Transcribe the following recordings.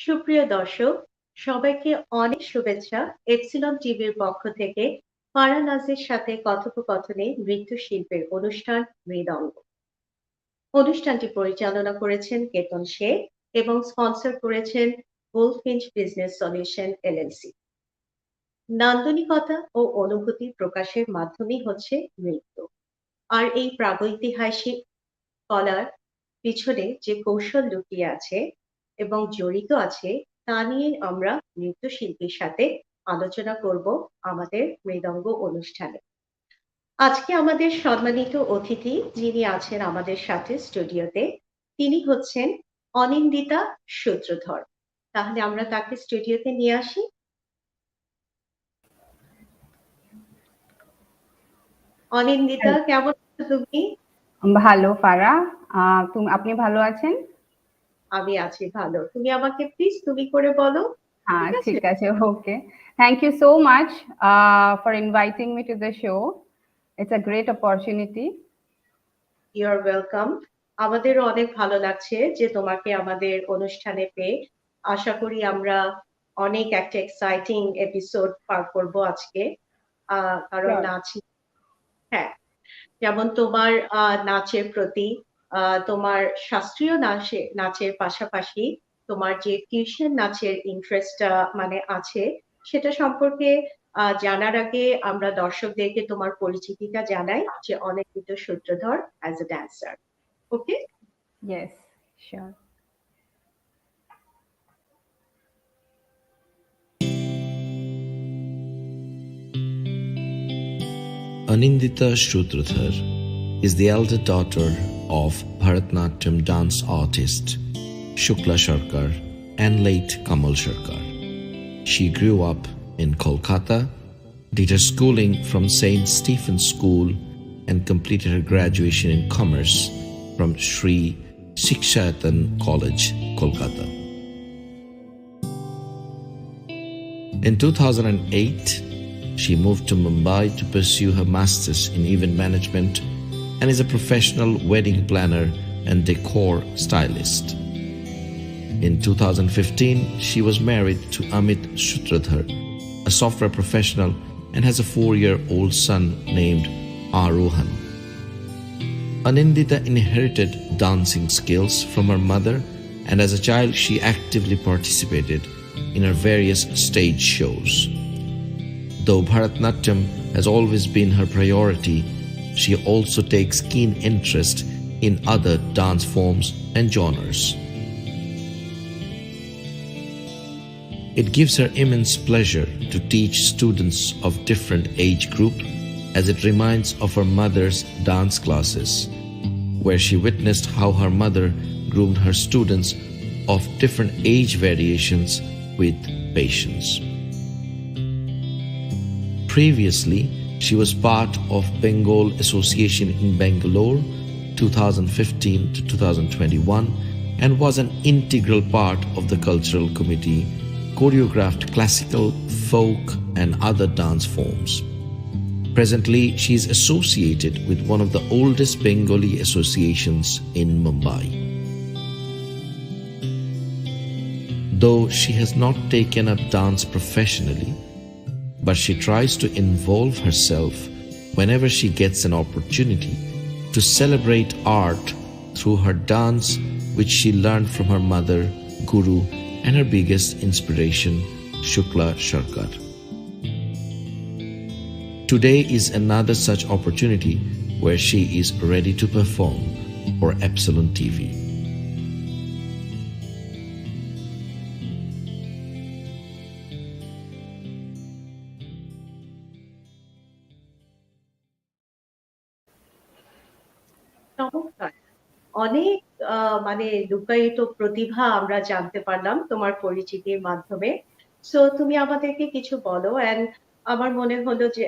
সুপ্রিয় দর্শক, সবাইকে অনেক শুভেচ্ছা। এপসিলন টিভির পক্ষ থেকে ফারহান নাজের সাথে কথোপকথনে নৃত্যশিল্পের অনুষ্ঠান মৃদঙ্গ। অনুষ্ঠানটি পরিচালনা করেছেন কেতন শেখ এবং স্পন্সর করেছেন গোল্ডফিঞ্চ বিজনেস সলিউশন এলএলসি। নান্দনিকতা ও অনুভূতি প্রকাশের মাধ্যমই হচ্ছে নৃত্য। আর এই প্রাগৈতিহাসিক কলার পিছনে যে কৌশল লুকিয়ে আছে এবং জড়িত আছে তা নিয়ে আমরা নৃত্যশিল্পীর সাথে আলোচনা করব আমাদের মৃদঙ্গ অনুষ্ঠানে। আজকে আমাদের সম্মানিত অতিথি যিনি আছেন আমাদের সাথে স্টুডিওতে, তিনি হচ্ছেন অনিন্দিতা সূত্রধর। তাহলে আমরা তাকে স্টুডিওতে নিয়ে আসি। অনিন্দিতা, কেমন আছো তুমি? ভালো ফারা, আপনি ভালো আছেন? আমি আছি ভালো। তুমি আমাকে প্লিজ তুমি করে বলো। হ্যাঁ, ঠিক আছে, ওকে। Thank you so much for inviting me to the show. It's a great opportunity. You are welcome. আমাদেরও অনেক ভালো লাগছে যে তোমাকে আমাদের অনুষ্ঠানে পেয়ে। আশা করি আমরা অনেক একটা এক্সাইটিং এপিসোড পার করব আজকে। কারণ Sure. নাচ, হ্যাঁ, যেমন তোমার নাচের প্রতি তোমার শাস্ত্রীয় নাচের পাশাপাশি তোমার যে ফিউশন নাচের ইন্টারেস্টটা মানে আছে, সেটা সম্পর্কে জানার আগে আমরা দর্শকদেরকে তোমার পরিচিতিটা জানাই যে Anindita Sutradhar as a dancer. Okay? Yes, sure. Anindita Shrutradhar is the elder daughter of Bharatnatyam dance artist Shukla Sharkar and late Kamal Sharkar. She grew up in Kolkata, did her schooling from St. Stephen's School and completed her graduation in commerce from Sri Shikshayatan College, Kolkata. In 2008, she moved to Mumbai to pursue her master's in event management and is a professional wedding planner and decor stylist. In 2015, she was married to Amit Shrutradhar, a software professional, and has a 4-year-old son named Arohan. Anindita inherited dancing skills from her mother, and as a child, she actively participated in her various stage shows. Though Bharatnatyam has always been her priority, she also takes keen interest in other dance forms and genres. It gives her immense pleasure to teach students of different age group, as it reminds of her mother's dance classes, where she witnessed how her mother groomed her students of different age variations with patience. Previously, she was part of Bengal Association in Bangalore 2015 to 2021 and was an integral part of the cultural committee, choreographed classical, folk and other dance forms. Presently, she is associated with one of the oldest Bengali associations in Mumbai. Though she has not taken up dance professionally, but she tries to involve herself whenever she gets an opportunity to celebrate art through her dance, which she learned from her mother, Guru, and her biggest inspiration, Shukla Sharkar. Today is another such opportunity where she is ready to perform for Epsilon TV. চমৎকার। অনেক মানে লুকায়িত প্রতিভা আমরা জানতে পারলাম তোমার পরিচিতির মাধ্যমে। সো তুমি আমাদেরকে কিছু বলো। এন্ড আমার মনে হলো যে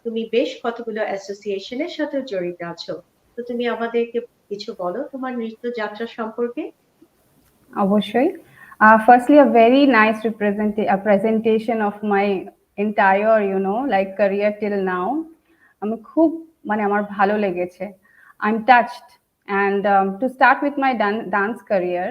তুমি বেশ কতগুলো অ্যাসোসিয়েশনের সাথে জড়িত আছো। তো তুমি আমাদেরকে কিছু বলো তোমার নৃত্য যাত্রা সম্পর্কে। অবশ্যই। Firstly, a very nice presentation of my entire, like career till now. আমি খুব আমার ভালো লেগেছে। I'm touched And to start with my dance career,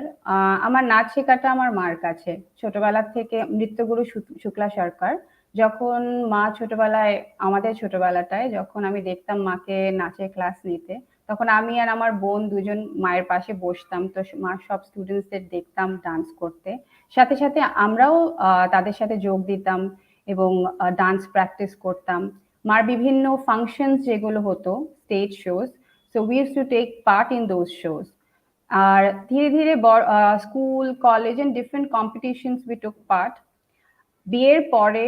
আমার নাচ শেখাটা আমার মার কাছে। ছোটবেলা থেকে নৃত্যগুরু শুক্লা সরকার। যখন মা ছোটবেলায়, আমাদের ছোটবেলাটায় যখন আমি দেখতাম মাকে নাচের ক্লাস নিতে, তখন আমি আর আমার বোন দুজন মায়ের পাশে বসতাম। তো মা সব স্টুডেন্টসদের দেখতাম ডান্স করতে। সাথে সাথে আমরাও তাদের সাথে যোগ দিতাম এবং ডান্স প্র্যাকটিস করতাম। মার বিভিন্ন ফাংশনস যেগুলো হতো, stage shows, so we used to take part in those shows. আর ধীরে ধীরে school, college and different competitions we took part. বিয়ের পরে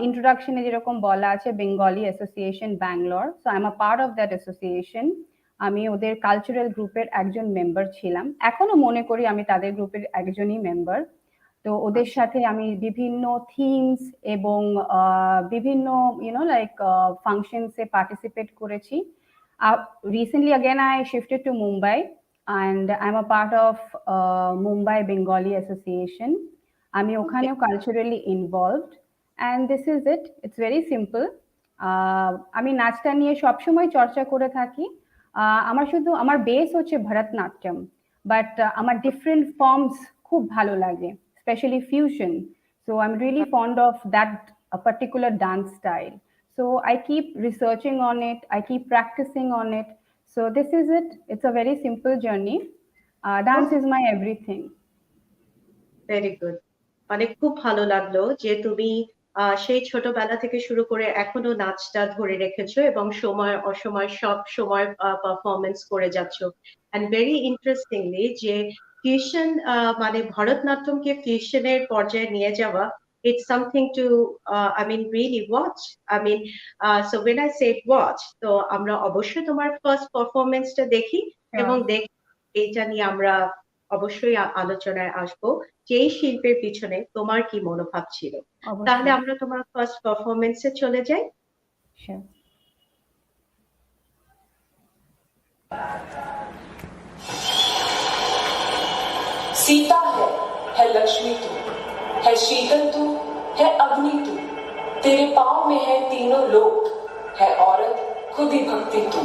ইন্ট্রোডাকশনে যেরকম বলা আছে Bengali association Bangalore, so I am a part of that association. আমি ওদের কালচারাল গ্রুপের একজন মেম্বার ছিলাম, এখনো মনে করি আমি তাদের গ্রুপের একজনই মেম্বার। তো ওদের সাথে আমি বিভিন্ন থিমস এবং বিভিন্ন লাইক ফাংশনসে পার্টিসিপেট করেছি। Recently again I shifted to Mumbai and I'm a part of Mumbai Bengali Association. আমি ওখানেও culturally involved, and this is it. It's very simple. আমি নাচটা নিয়ে সবসময় চর্চা করে থাকি। আমার বেস হচ্ছে ভরতনাট্যম, বাট আমার ডিফারেন্ট ফর্মস খুব ভালো লাগে, specially fusion. So I am really fond of that particular dance style. So I keep researching on it, I keep practicing on it. So this is it. It's a very simple journey. Dance is my everything. Very good. মানে খুব ভালো লাগলো যে তুমি সেই ছোটবেলা থেকে শুরু করে এখনো নাচটা ধরে রেখেছো এবং সময় অসময় সব সময় পারফরমেন্স করে যাচ্ছো। এন্ড ভেরি ইন্টারেস্টিংলি যে ফিউশন, মানে ভরতনাট্যমকে ফিউশনের পর্যায়ে নিয়ে যাওয়া, it's something to I mean really watch. I mean so when I say watch, তো আমরা অবশ্যই তোমার ফার্স্ট পারফরমেন্সটা দেখি এবং এইটা নিয়ে আমরা অবশ্যই আলোচনায় আসবো যে এই শিল্পের পিছনে তোমার কি মনোভাব ছিল। তাহলে আমরা তোমার ফার্স্ট পারফরমেন্সে চলে যাই। सीता है लक्ष्मी तू, है शीतल तू, है अग्नि तू, तेरे पाँव में है तीनों लोक, है औरत खुद ही भक्ति तू।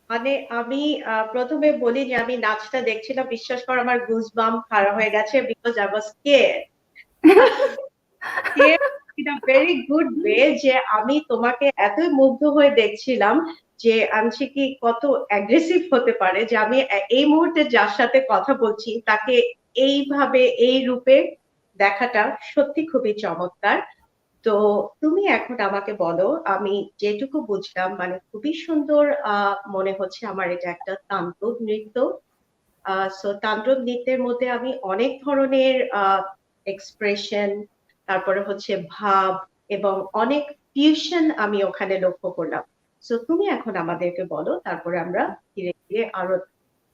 মানে আমি প্রথমে বলি যে আমি নাচটা দেখছিলাম, বিশ্বাস কর আমার গুজবাম্প খাড়া হয়ে গেছে because I was scared in a very good way, যে আমি তোমাকে এতই মুগ্ধ হয়ে দেখছিলাম যে আনছি কি কত অ্যাগ্রেসিভ হতে পারে, যে আমি এই মুহূর্তে যার সাথে কথা বলছি তাকে এইভাবে এই রূপে দেখাটা সত্যি খুবই চমৎকার। তো তুমি এখন আমাকে বলো, আমি যেটুকু বুঝলাম মানে খুবই সুন্দর মনে হচ্ছে আমার এটা একটা তাণ্ডব নৃত্য। সো তাণ্ডব নৃত্যের মধ্যে আমি অনেক ধরনের এক্সপ্রেশন, তারপরে হচ্ছে ভাব এবং অনেক ফিউশন আমি ওখানে লক্ষ্য করলাম। সো তুমি এখন আমাদেরকে বলো, তারপরে আমরা ধীরে ধীরে আরো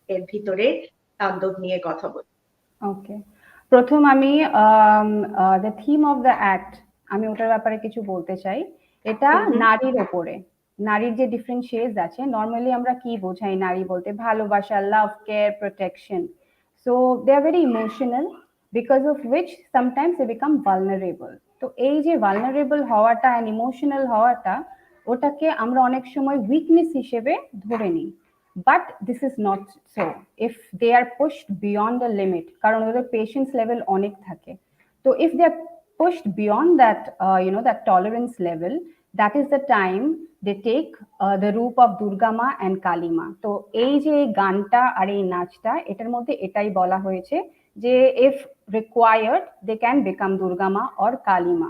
এর ভিতরে তাণ্ডব নিয়ে কথা বলি। ওকে, প্রথম আমি the theme of the act, আমি ওটার ব্যাপারে কিছু বলতে চাই। এটা হুম হুম। নারীর ওপরে, নারীর যে ডিফারেন্ট শেডস আছে, নর্মালি আমরা কি বোঝাই নারী বলতে? ভালোবাসা, love, care, protection. So they are very emotional, because of which sometimes they become vulnerable. তো এই যে ভালনারেবল হওয়াটা অ্যান্ড ইমোশনাল হওয়াটা, ওটাকে আমরা অনেক সময় উইকনেস হিসেবে ধরে নিই। But this is not so. If they are pushed beyond the limit, কারণ ওদের patience level অনেক থাকে। তো if they are pushed beyond that, that tolerance level, that is the time they take the roop of Durga Ma and Kali Ma. তো এই যে গানটা আর এই নাচটা, এটার মধ্যে এটাই বলা হয়েছে যে if required, they can become Durga Ma or Kali Ma.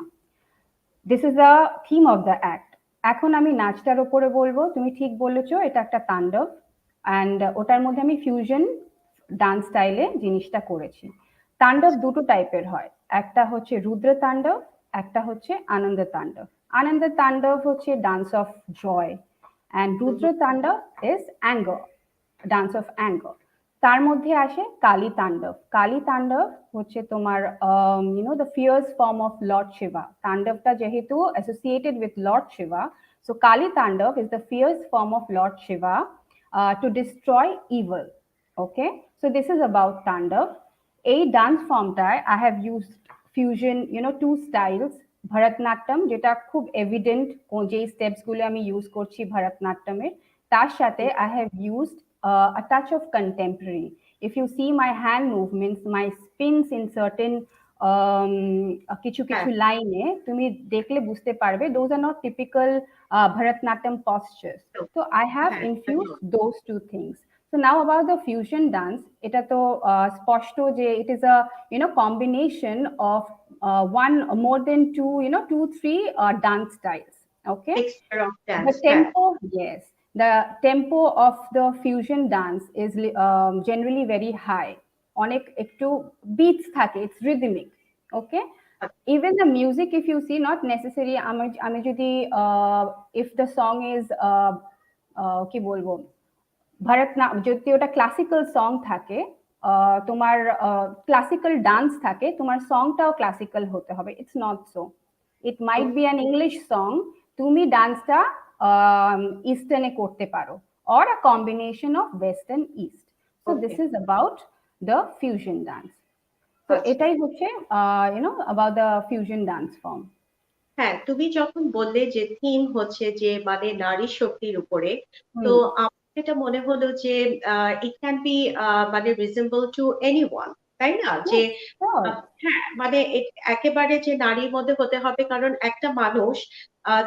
This is the theme of the act. এখন আমি নাচটার ওপরে বলবো, তুমি ঠিক বলেছো, এটা একটা তাণ্ডব, অ্যান্ড ওটার মধ্যে আমি ফিউশন ডান্স স্টাইলে জিনিসটা করেছি। তাণ্ডব দুটো টাইপের হয়, একটা হচ্ছে রুদ্র তাণ্ডব, একটা হচ্ছে আনন্দ তাণ্ডব। আনন্দ তাণ্ডব হচ্ছে dance of joy, and Rudra Tandava is anger, dance of anger. তার মধ্যে আসে কালী তাণ্ডব। কালী তাণ্ডব হচ্ছে তোমার the fierce form of Lord Shiva. তাণ্ডবটা যেহেতু associated with Lord Shiva, so Kali Tandava is the fierce form of Lord Shiva to destroy evil. Okay, so this is about Tandava. এই dance ফর্মটায় I have used fusion, two styles. Bharatanatyam, যেটা খুব এভিডেন্ট যে স্টেপসগুলো আমি use করছি ভরতনাট্যমের, তার সাথে I have used a touch of contemporary. If you see my hand movements, my spins in certain কিছু হ্যাঁ কিছু লাইনে তুমি দেখলে বুঝতে পারবে, those are not typical Bharatanatyam postures. তো So I have হ্যাঁ infused একদম। those two things. So now about the fusion dance, এটা তো স্পষ্ট যে it is a combination of one more than two, two three dance styles. Okay, mixture of the dance, হ্যাঁ। tempo, yes, the tempo of the fusion dance is generally very high. অনেক একটু beats থাকে, it's rhythmic. Okay, even the music, if you see, not necessary আমি যদি if the song is কি বলবো, যদি ওটা ক্লাসিক্যাল সং থাকে, তোমার ক্লাসিক্যাল ডান্স থাকে, তোমার সংটাও ক্লাসিক্যাল হতে হবে, it's not so. It might be an English song, তুমি ডান্সটা ইস্টার্নে করতে পারো, or a combination of West and east. So okay. This is about the fusion dance. তো আচ্ছা। এটাই হচ্ছে about the fusion dance form. হ্যাঁ, তুমি যখন বললে যে থিম হচ্ছে যে মানে নারী শক্তির উপরে, তো হুম, আমার যেটা মনে হলো যে ইট ক্যান বি মানে রিজনেবল টু এনিওয়ান, তাই না? যে হ্যাঁ, মানে একেবারে যে নারীর মধ্যে হতে হবে, কারণ একটা মানুষ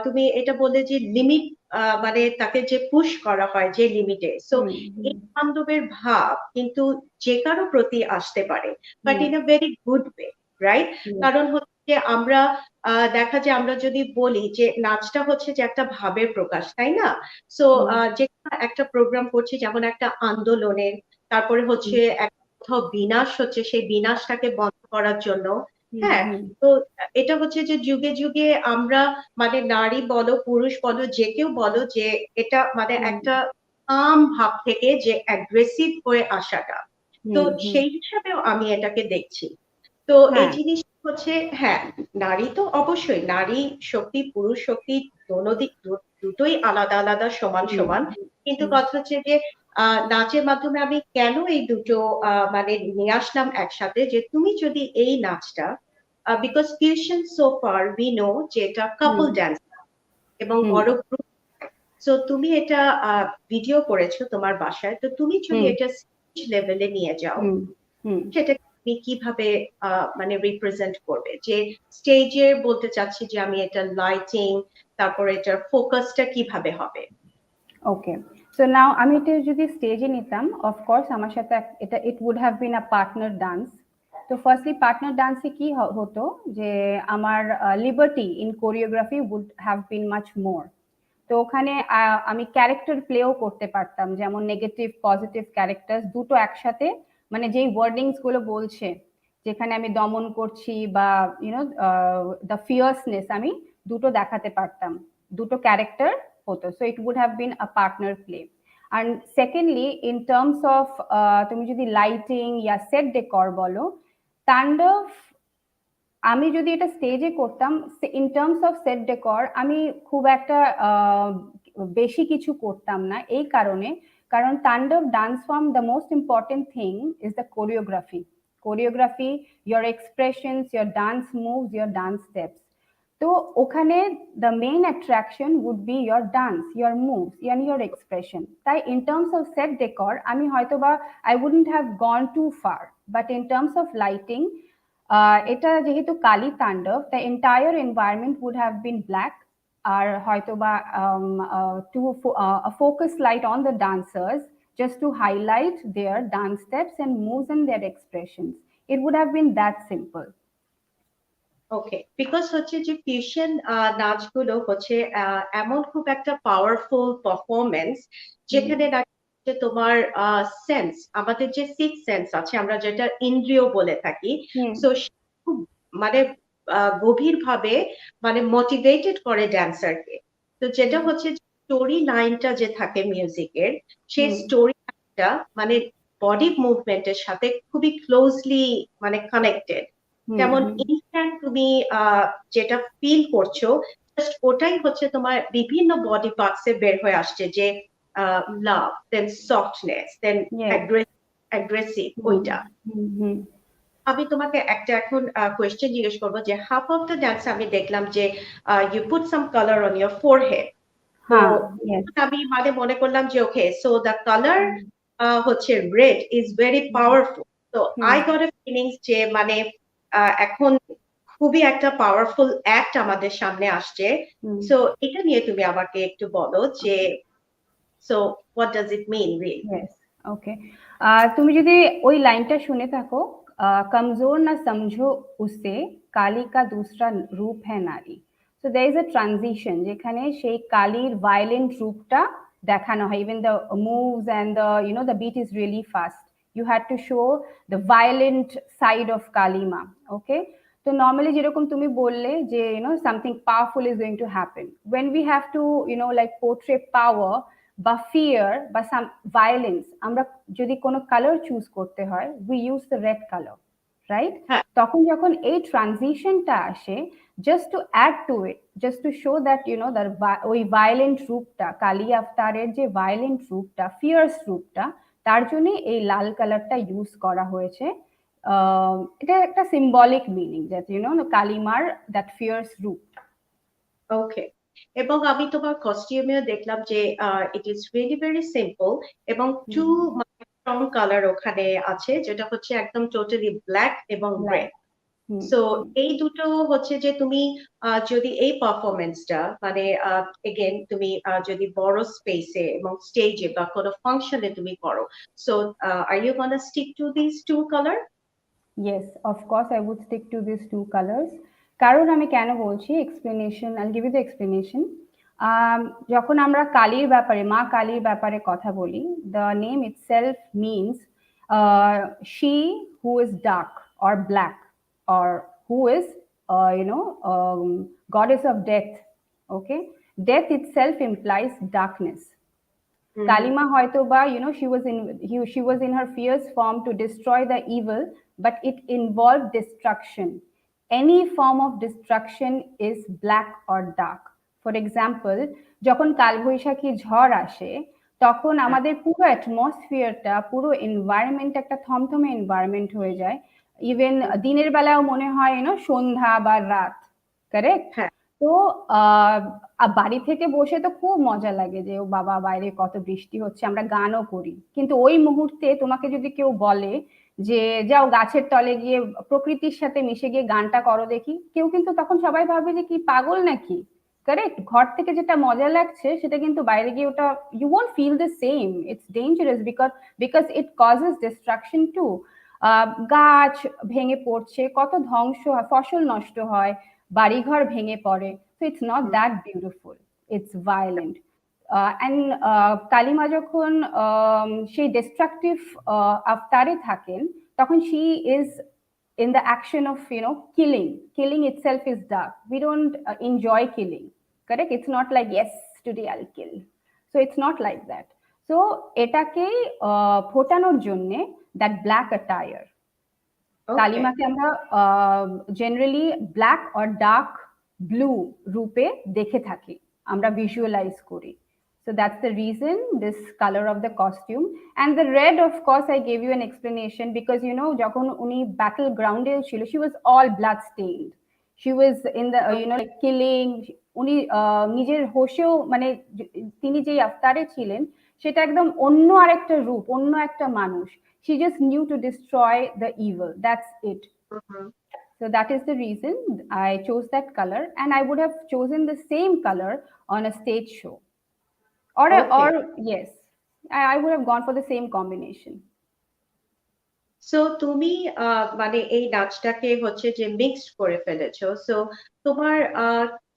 তুমি এটা বললে যে লিমিট, মানে তাকে যে পুশ করা হয় যে লিমিটে, সো হুম, এই বান্ধবের ভাব কিন্তু যে কারো প্রতি আসতে পারে, but hmm, in a very good way, right? Hmm, কারণ হচ্ছে যে আমরা দেখা যায় আমরা যদি বলি যে নাচটা হচ্ছে যে একটা ভাবের প্রকাশ, তাই না? সো হুম, যে কোনো একটা প্রোগ্রাম করছি যেমন একটা আন্দোলনের, তারপরে হচ্ছে একটা কোথাও বিনাশ হচ্ছে, সেই বিনাশটাকে বন্ধ করার জন্য। হুম, হ্যাঁ, হুম, তো এটা হচ্ছে যে যুগে যুগে আমরা মানে নারী বলো পুরুষ বলো যে কেউ বলো যে এটা মানে হুম, একটা কাম ভাব থেকে যে অ্যাগ্রেসিভ হয়ে আসাটা, তো হুম, হুম, সেই হিসাবেও আমি এটাকে দেখছি। তো এই হ্যাঁ, জিনিস হচ্ছে, হ্যাঁ, নারী তো অবশ্যই, নারী শক্তি পুরুষ শক্তি দোনো দিক দুটোই আলাদা আলাদা সমান হুম, সমান। কিন্তু হুম, কথা হচ্ছে যে নাচের মাধ্যমে আমি কেন এই দুটো মানে নিয়ে আসলাম একসাথে, যে তুমি যদি এই নাচটা, because fusion so far we know যে এটা কাপল হুম, ডান্স এবং হুম, বড় গ্রুপ, সো তুমি এটা ভিডিও করেছো তোমার বাসায়, তো তুমি যদি হুম, এটা স্টেজ লেভেলে নিয়ে যাও, হুম, হুম। সেটা তুমি কিভাবে মানে রিপ্রেজেন্ট করবে? যে স্টেজের বলতে চাচ্ছি যে আমি এটা লাইটিং, তারপরে এটার ফোকাসটা কিভাবে হবে? ওকে, সো নাও আমি এটা যদি স্টেজে নিতাম, অফকোর্স আমার সাথে এটা it would have been a partner dance. তো ফার্স্টলি পার্টনার ডান্সে কি হতো যে আমার liberty in choreography would have been much more. তো ওখানে আমি ক্যারেক্টার প্লেও করতে পারতাম, যেমন নেগেটিভ পজিটিভ ক্যারেক্টার দুটো একসাথে, মানে যেই ওয়ার্ডিংস গুলো বলছে, যেখানে আমি দমন করছি বা ইউনো দ্য ফিয়ার্সনেস, আমি দুটো দেখাতে পারতাম, দুটো ক্যারেক্টার হতো। So it would have been a partner play. আর সেকেন্ডলি ইন টার্মস অফ তুমি যদি লাইটিং ইয়া সেট ডেকর বলো, তাণ্ডব আমি যদি এটা স্টেজে করতাম, in terms of set decor আমি খুব একটা বেশি কিছু করতাম না, এই কারণে কারণ তাণ্ডব dance form, the most important thing is the choreography, your expressions, your dance moves, your dance steps. তো ওখানে the main attraction would be your dance, your moves and your expression. তাই in terms of set decor আমি হয়তো বা I wouldn't have gone too far, but in terms of lighting, এটা যেহেতু কালী তাণ্ডব, the entire environment would have been black, আর হয়তো বা a focus light on the dancers just to highlight their dance steps and moves and their expressions. It would have been that simple. Okay, because হচ্ছে যে fusion নাচগুলো হচ্ছে এমন খুব একটা powerful performance যেখানে যে তোমার সেন্স, আমাদের যে সিক্স সেন্স আছে আমরা যেটা ইন্দ্রিয় বলে থাকি, সো খুব মানে গভীর ভাবে মানে মোটিভেটেড করে ড্যান্সারকে। তো যেটা হচ্ছে স্টোরি লাইনটা যে থাকে মিউজিকের, সেই স্টোরি লাইনটা মানে বডি মুভমেন্টের সাথে খুবই ক্লোজলি মানে কানেক্টেড। যেমন ইনস্ট্যান্ট তুমি যেটা ফিল করছো, জাস্ট ওটাই হচ্ছে তোমার বিভিন্ন বডি পার্টস এ বের হয়ে আসছে, যে লাভ, দেন সফটনেস, দেন অ্যাগ্রেসিভ, ওইটা। আমি তোমাকে একটা এখন কোয়েশ্চেন জিজ্ঞেস করবো, যে হাফ অফ দ্য ডান্স আমি দেখলাম যে you put some colour on your forehead. তো আমি মানে মনে করলাম যে ওকে, সো দ্য কালার হচ্ছে রেড ইজ ভেরি পাওয়ারফুল। তো আই গট এ ফিলিংস যে মানে এখন খুবই একটা পাওয়ারফুল অ্যাক্ট আমাদের সামনে আসছে। সো এটা নিয়ে তুমি আমাকে একটু বলো যে so what does it mean really? Okay, তুমি যদি ওই লাইনটা শুনে থাকো, কমজোর না সমঝো উসে, কালী কা দুসরা রূপ হ্যায় নারী। So there is a transition যেখানে সেই কালীর ভায়োলেন্ট রূপটা দেখানো হয়, even the moves and the the beat is really fast. You had to show the violent side of Kali Ma. Okay, তো নর্মালি যেরকম তুমি বললে যে something powerful is going to happen when we have to like portray power বা fear বা সাম violence, আমরা যদি কোনো কালার চুজ করতে হয়, we use the red colour, right? তখন যখন এই ট্রানজিশনটা আসে, just to add to it, just to show that ওই ভায়োলেন্ট রূপটা, কালী অবতারের যে ভায়োলেন্ট রূপটা, ফিয়ার্স রূপটা, তার জন্য এই লাল কালারটা ইউজ করা হয়েছে। এটা একটা সিম্বলিক মিনিং, যে কালিমার দ্যাট ফিয়ার্স রূপ। ওকে, এবং আমি তোমার কস্টিউমেও দেখলাম যে it is really very simple, এবং টু স্ট্রং কালার ওখানে আছে, যেটা হচ্ছে একদম টোটালি ব্ল্যাক এবং রেড। সো এই দুটো হচ্ছে যে তুমি যদি এই পারফরমেন্সটা মানে এগেন তুমি যদি বড় স্পেসে এবং স্টেজে বা কোনো ফাংশনে তুমি করো, so are you gonna stick to this two colour? Yes, of course I would stick to these two colors. কারণ আমি কেন বলছি, explanation, I'll give you the explanation. যখন আমরা কালীর ব্যাপারে, মা কালীর ব্যাপারে কথা বলি, the name itself means she who is dark or black, or who is goddess of death. Okay, death itself implies darkness. Kalima hoyto ba she was in her fierce form to destroy the evil, but it involved destruction. Any form of destruction is black or dark. For example, যখন কালবৈশাখী ঝড় আসে, তখন আমাদের পুরো অ্যাটমসফিয়ারটা, পুরো environment একটা থমথমে এনভায়রনমেন্ট হয়ে যায়। ইভেন দিনের বেলাও মনে হয় সন্ধ্যা বা রাত, কারেক্ট? তো বাড়ি থেকে বসে তো খুব মজা লাগে যে ও বাবা বাইরে কত বৃষ্টি হচ্ছে, আমরা গানও করি, কিন্তু ওই মুহূর্তে তোমাকে যদি কেউ বলে যে যাও গাছের তলে গিয়ে প্রকৃতির সাথে মিশে গিয়ে গানটা করো দেখি, কেউ কিন্তু তখন সবাই ভাবে যে কি পাগল নাকি, কারেক্ট? ঘর থেকে যেটা মজা লাগছে সেটা কিন্তু বাইরে গিয়ে ওটা you won't feel the same. It's dangerous because it causes destruction too. গাছ ভেঙে পড়ছে, কত ধ্বংস হয়, ফসল নষ্ট হয়, বাড়িঘর ভেঙে পড়ে। So it's not that beautiful, it's violent. And কালিমা যখন সেই ডিস্ট্রাকটিভ আফতারে থাকেন, তখন she is in the action of killing itself is dark. We don't enjoy killing, correct? It's not like, yes, today I'll kill. So it's not like that. So এটাকে ফোটানোর জন্য that black attire, কালিমাকে আমরা generally black or dark blue রূপে দেখে থাকি, আমরা visualise করি। So that's the reason this color of the costume. And the red, of course, I gave you an explanation because যখন উনি battle ground এ ছিল, she was all blood stained. She was in the like killing. উনি নিজের হোশেও মানে তিনি যেই আফতারে ছিলেন সেটা একদম অন্য আরেকটা রূপ, অন্য একটা মানুষ। She just knew to destroy the evil. That's it. So that is the reason I chose that color, and I would have chosen the same color on a stage show. Or yes, I would have gone for the same combination. So তুমি মানে এই নাচটাকে হচ্ছে যে mixed করে ফেলেছো। So তোমার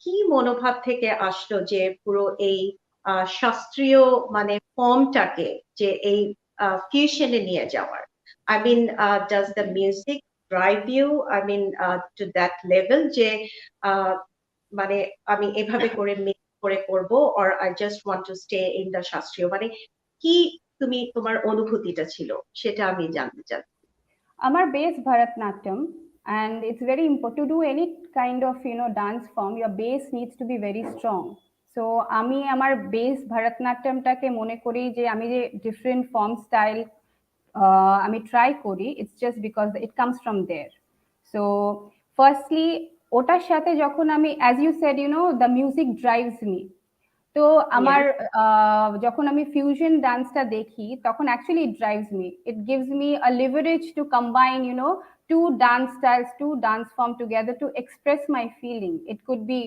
কি মনোভাব থেকে আসলো যে পুরো এই শাস্ত্রীয় মানে ফর্মটাকে যে এই ফিউশনে নিয়ে যাওয়ার? I mean does the music drive you, I mean to that level যে মানে আমি এভাবে করে মিক্স করে করব, or I just want to stay in the শাস্ত্রীয়, মানে কি তোমার অনুভূতিটা ছিল সেটা আমি জানতে চাই। Our base Bharatnatyam, and it's very important to do any kind of dance form. Your base needs to be very strong. So আমি আমার বেস ভারতনাট্যমটাকে মনে করি যে আমি যে ডিফারেন্ট ফর্ম স্টাইল আমি ট্রাই করি, it's just because it comes from there. So firstly ওটার সাথে যখন আমি, as you said, the music drives me. তো আমার যখন আমি ফিউশন ডান্সটা দেখি তখন actually it drives me, it gives me a leverage to combine two dance styles, two dance form together to express my feeling. It could be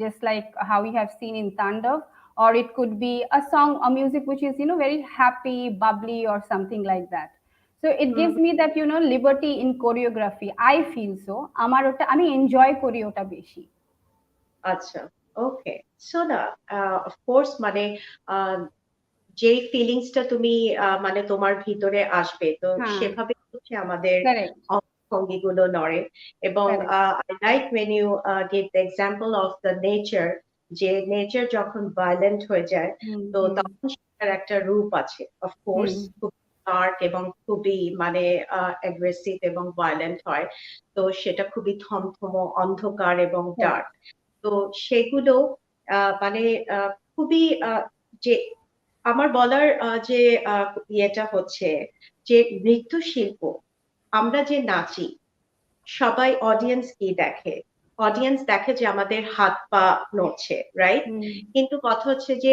just like how we have seen in Tandav, or it could be a song, a music which is very happy, bubbly, or something like that. So it gives me that liberty in choreography. I feel so আমার ওটা আমি enjoy করি ওটা বেশি। আচ্ছা, ওকে। So না of course মানে যে ফিলিংসটা তুমি মানে তোমার ভিতরে আসবে, তো সেভাবে হচ্ছে আমাদের অঙ্গভঙ্গিগুলো নড়ে। এবং I like when you give the example of the nature, যে নেচার যখন ভায়োলেন্ট হয়ে যায় তো তখন সেটার একটা রূপ আছে অফকোর্স, খুব ডার্ক এবং খুবই মানে অ্যাগ্রেসিভ এবং ভায়োলেন্ট হয়। তো সেটা খুবই থমথম, অন্ধকার এবং ডার্ক। তো সেগুলো মানে খুবই যে আমার বলার যে ইয়েটা হচ্ছে যে নৃত্যশিল্প, আমরা যে নাচি সবাই অডিয়েন্স কি দেখে? অডিয়েন্স দেখে যে আমাদের হাত পা নড়ছে, রাইট? কিন্তু কথা হচ্ছে যে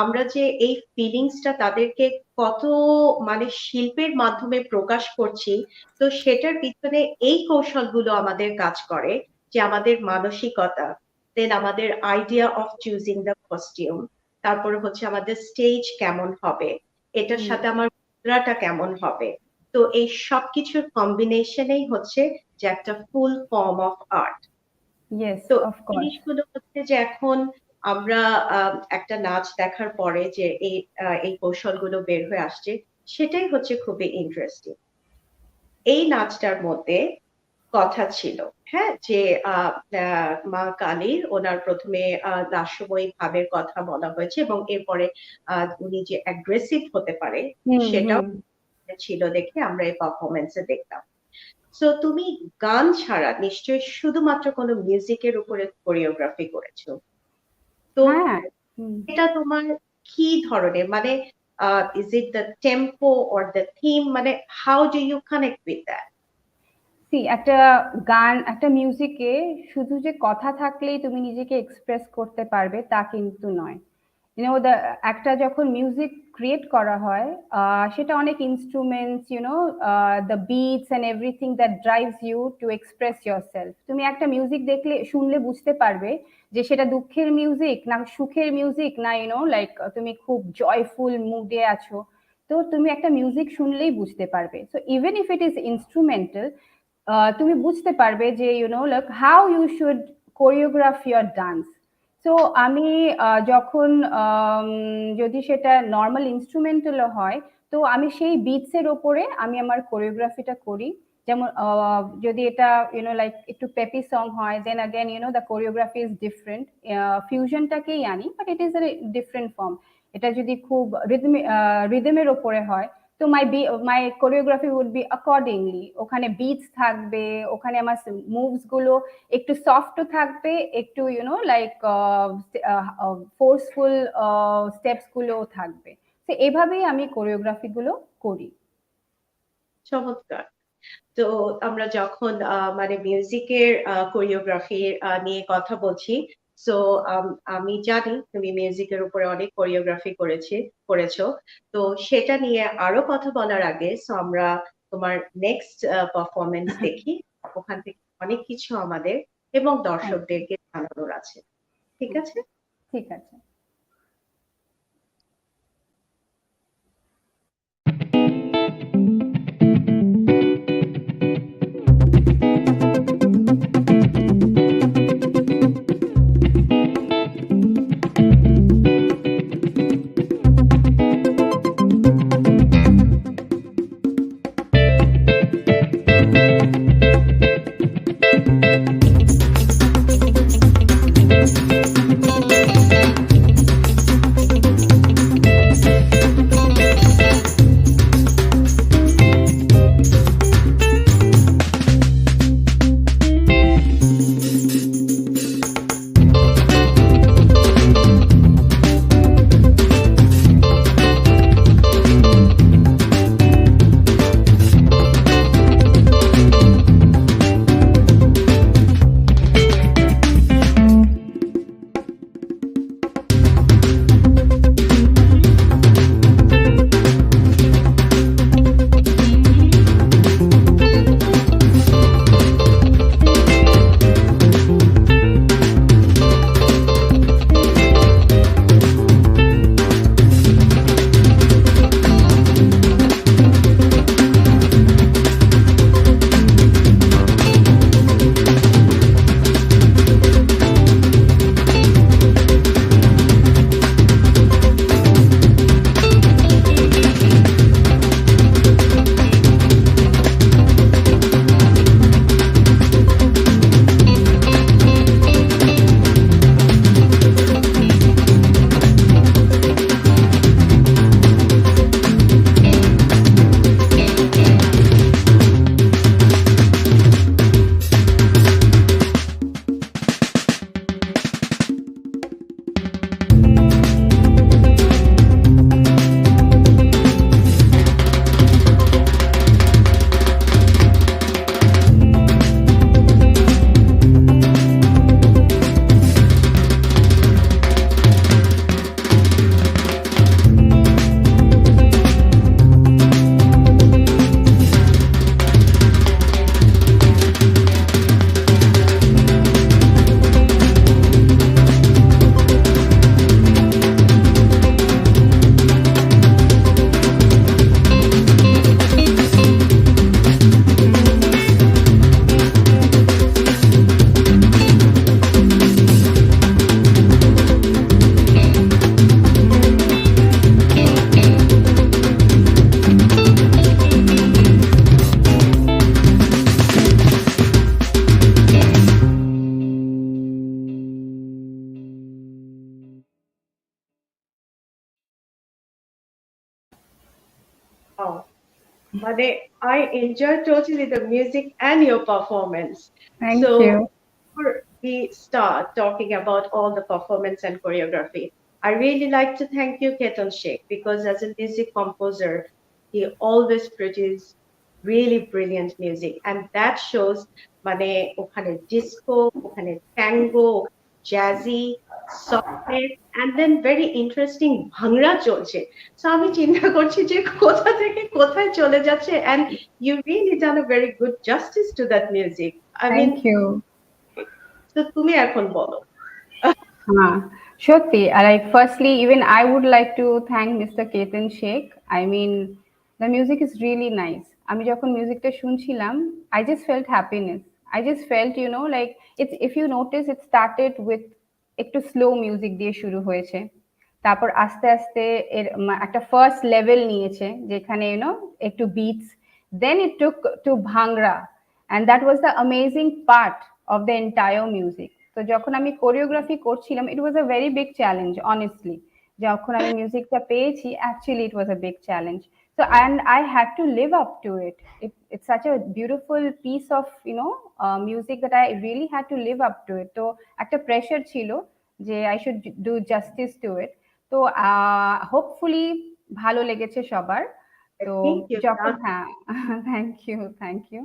আমরা যে এই ফিলিংসটা তাদেরকে কত মানে শিল্পের মাধ্যমে প্রকাশ করছি, তো সেটার পিছনে এই কৌশলগুলো আমাদের কাজ করে, যে আমাদের মানসিকতা, দেন আমাদের idea of choosing the costume, তারপরে হচ্ছে আমাদের স্টেজ কেমন হবে, এটার সাথে আমার মুদ্রাটা কেমন হবে। তো এই সবকিছুর কম্বিনেশনেই হচ্ছে যে একটা ফুল ফর্ম অফ আর্ট। তো জিনিসগুলো হচ্ছে যে এখন আমরা একটা নাচ দেখার পরে যে এই কৌশলগুলো বের হয়ে আসছে, সেটাই হচ্ছে খুবই ইন্টারেস্টিং। এই নাচটার মধ্যে কথা ছিল, হ্যাঁ, যে মা কালীর ওনার প্রথমে লাস্যময়ী ভাবের কথা বলা হয়েছে এবং এরপরে উনি যে অ্যাগ্রেসিভ হতে পারে সেটাও ছিল দেখে আমরা এই পারফরমেন্সে দেখতাম। সো তুমি গান ছাড়া নিশ্চয়ই শুধুমাত্র কোনো মিউজিকের উপরে কোরিওগ্রাফি করেছো, তো এটা তোমার কি ধরনের, মানে is it the tempo or the theme, মানে how do you connect with that? একটা গান, একটা মিউজিকে শুধু যে কথা থাকলেই তুমি নিজেকে এক্সপ্রেস করতে পারবে তা কিন্তু নয়। একটা যখন মিউজিক ক্রিয়েট করা হয় সেটা অনেক instruments, the beats and everything that drives you to express yourself. তুমি একটা মিউজিক দেখলে, শুনলে বুঝতে পারবে যে সেটা দুঃখের মিউজিক না সুখের মিউজিক, না লাইক তুমি খুব জয়ফুল মুডে আছো। তো তুমি একটা মিউজিক শুনলেই বুঝতে পারবে। So even if it is instrumental, তুমি বুঝতে পারবে যে like how you should choreograph your dance. So আমি যখন যদি সেটা নর্মাল ইনস্ট্রুমেন্টালও হয়, তো আমি সেই বিটসের ওপরে আমি আমার কোরিওগ্রাফিটা করি। যেমন যদি এটা লাইক একটু পেপি সং হয়, then again the choreography is different. ফিউশনটাকেই আনি, but it is a different form. এটা যদি খুব রিদমের ওপরে হয়, তো my choreography would be accordingly. ওখানে বিটস থাকবে, ওখানে আমার মুভস গুলো একটু সফটও থাকবে, একটু লাইক ফোর্সফুল স্টেপস গুলোও থাকবে। তো এভাবেই আমি কোরিওগ্রাফি গুলো করি। চমৎকার। তো আমরা যখন মানে মিউজিকের কোরিওগ্রাফি নিয়ে কথা বলছি, সো আমি জানি তুমি মিউজিকের উপরে অনেক কোরিওগ্রাফি করেছো। তো সেটা নিয়ে আরো কথা বলার আগে সো আমরা তোমার নেক্সট পারফরমেন্স দেখি। ওখান থেকে অনেক কিছু আমাদের এবং দর্শকদেরকে জানানোর আছে। ঠিক আছে? ঠিক আছে। Oh, I enjoyed totally the music and your performance. Thank So you. before we start talking about all the performance and choreography, I really like to thank you, Ketan Sheikh, because as a music composer, he always produces really brilliant music, and that shows মানে ওখানে disco, ওখানে tango, jazzy, softness, and then very interesting ভাংড়া চলছে। So আমি চিন্তা করছি যে কোথা থেকে কোথায় চলে যাচ্ছে, and you really done a very good justice to that music. I mean, Thank you. তো তুমি এখন বলো। হ্যাঁ, সত্যি, like firstly, even I would like to thank Mr. Ketan Sheikh. I mean, the music is really nice. আমি যখন মিউজিকটা শুনছিলাম, I just felt happiness. I just felt, like it's, if you notice, it started with একটু slow music দিয়ে শুরু হয়েছে। তারপর আস্তে আস্তে এর একটা ফার্স্ট লেভেল নিয়েছে, যেখানে একটু beats, then it took to Bhangra, and that was the amazing part of the entire music. তো যখন আমি কোরিওগ্রাফি করছিলাম, it was a very big challenge honestly. যখন আমি মিউজিকটা পেয়েছি, actually it was a big challenge. So, and I had to live up to it. It's such a beautiful piece of music that I really had to live up to it. তো একটা pressure ছিল যে I should do justice to it. তো hopefully ভালো লেগেছে সবার। তো thank you. যখন, হ্যাঁ, থ্যাংক ইউ।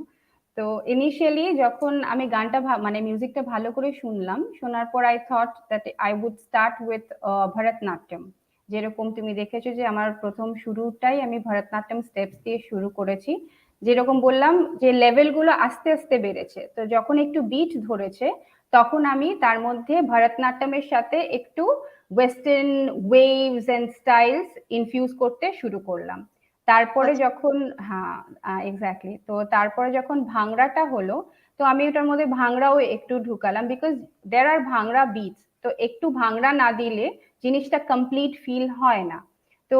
তো ইনিশিয়ালি যখন আমি গানটা মানে মিউজিকটা ভালো করে শুনলাম, শোনার পর I thought that I would start with Bharatanatyam. যেরকম তুমি দেখেছো যে আমার প্রথম শুরুটাই আমি ভরতনাট্যম স্টেপস দিয়ে শুরু করেছি। যেরকম বললাম যে লেভেলগুলো আস্তে আস্তে বেড়েছে, তো যখন একটু বিট ধরেছে, তখন আমি তার মধ্যে ভরতনাট্যমের সাথে একটু western waves and styles infuse করতে শুরু করলাম। তারপরে আচ্ছা, যখন, হ্যাঁ, এক্স্যাক্টলি, তো তারপরে যখন ভাংড়াটা হলো, তো আমি ওটার মধ্যে ভাংড়াও একটু ঢুকালাম, বিকজ দেয়ার আর ভাংড়া বিটস, তো একটু ভাংড়া না দিলে জিনিসটা কমপ্লিট ফিল হয় না। তো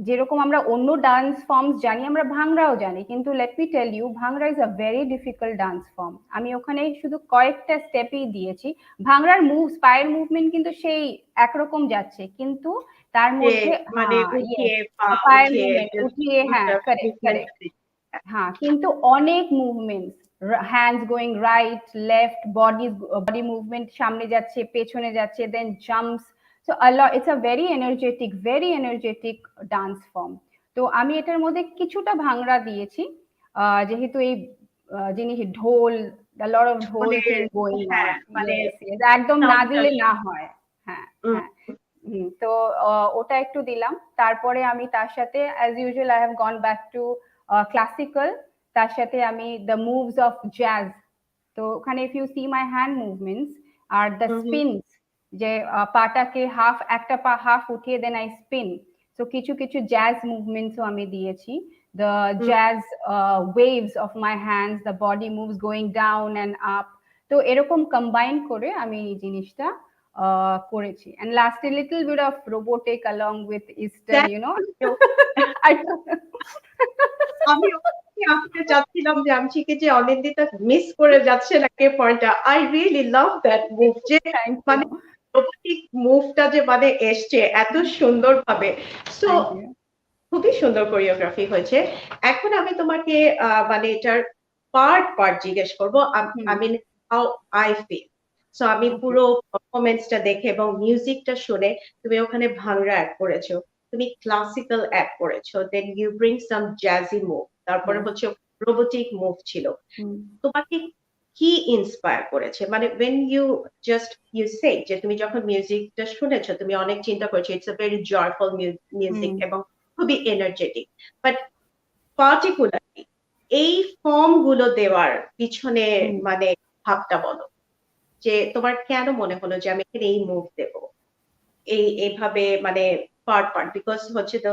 যেরকম আমরা অন্য ডান্স ফর্মস জানি, আমরা ভাংড়াও জানি, কিন্তু লেট মি টেল ইউ, ভাংড়া is a very difficult dance form. আমি ওখানে শুধু কয়েকটা স্টেপই দিয়েছি। ভাংড়ার মুভস, পায়ের মুভমেন্ট কিন্তু সেই একরকম যাচ্ছে, কিন্তু তার যে মধ্যে, মানে হ্যাঁ, উঠিয়ে ইয়েস, পা পায়ের উঠিয়ে মুভমেন্ট just উঠিয়ে, হ্যাঁ, ওইটা কারেক্ট movement কারেক্ট। দিচ্ছে। হ্যাঁ, কিন্তু অনেক movements, hands going right left, body movement, সামনে যাচ্ছে, পেছনে যাচ্ছে, then jumps. So it's a very energetic dance form. তো আমি এটার মধ্যে কিছুটা ভাংড়া দিয়েছি, যেহেতু এই জিনিস ঢোল, a lot of ঢোল মানে thing going হ্যাঁ, on. মানে Yes, yes, একদম না সাউন্ডটা দিলে না হয়। হ্যাঁ, উম, হ্যাঁ। তো ওটা একটু দিলাম। তারপরে আমি তার সাথে as usual I have gone back to classical. তার সাথে আমি দ্য মুভস অফ জ্যাজ। তো ওখানে if you see my hand movements আর দ্য হুম, স্পিনস, যে পাটাকে একটা পা হাফ উঠিয়ে দেন আই স্পিন। তো কিছু কিছু জ্যাজ মুভমেন্টসও আমি দিয়েছি। The hmm, jazz waves of my hands, the body moves going down and up. তো এরকম কম্বাইন করে আমি এই জিনিসটা করেছি। And last a little bit of robotic along with Eastern, That's so- I don't know. আমি ওখানে আসতে চাচ্ছিলাম যে আংশিকে যে অনিন্দিতা মিস করে যাচ্ছে নাকি পয়েন্টটা। I really love that move, যে Thank মানে you. রোবোটিক মুভটা যে মানে এসছে এত সুন্দরভাবে। So Thank you. খুবই সুন্দর কোরিওগ্রাফি হয়েছে। এখন আমি তোমাকে মানে এটার পার্ট পার্ট জিজ্ঞেস করবো। I Hmm. Mean how I feel. So আমি Okay. পুরো পারফরমেন্সটা দেখে এবং মিউজিকটা শুনে, তুমি ওখানে ভাংড়া অ্যাড করেছো, তুমি ক্লাসিক্যাল অ্যাড করেছো, then you bring some jazzy move, তারপরে Yes. হচ্ছে রোবোটিক মুভ ছিল। Hmm. তোমাকে কি ইন্সপায়ার করেছে? মানে when you just you say যে তুমি যখন মিউজিকটা শুনেছো, তুমি অনেক চিন্তা করেছো, it's a very joyful music Hmm. এবং খুবই এনার্জেটিক, বাট পার্টিকুলারলি এই ফর্ম গুলো দেওয়ার পিছনে Hmm. মানে ভাবটা বলো, যে তোমার কেন মনে হলো যে আমি এখানে এই মুভ দেব, এইভাবে মানে পার্ট পার্ট, বিকজ হচ্ছে তো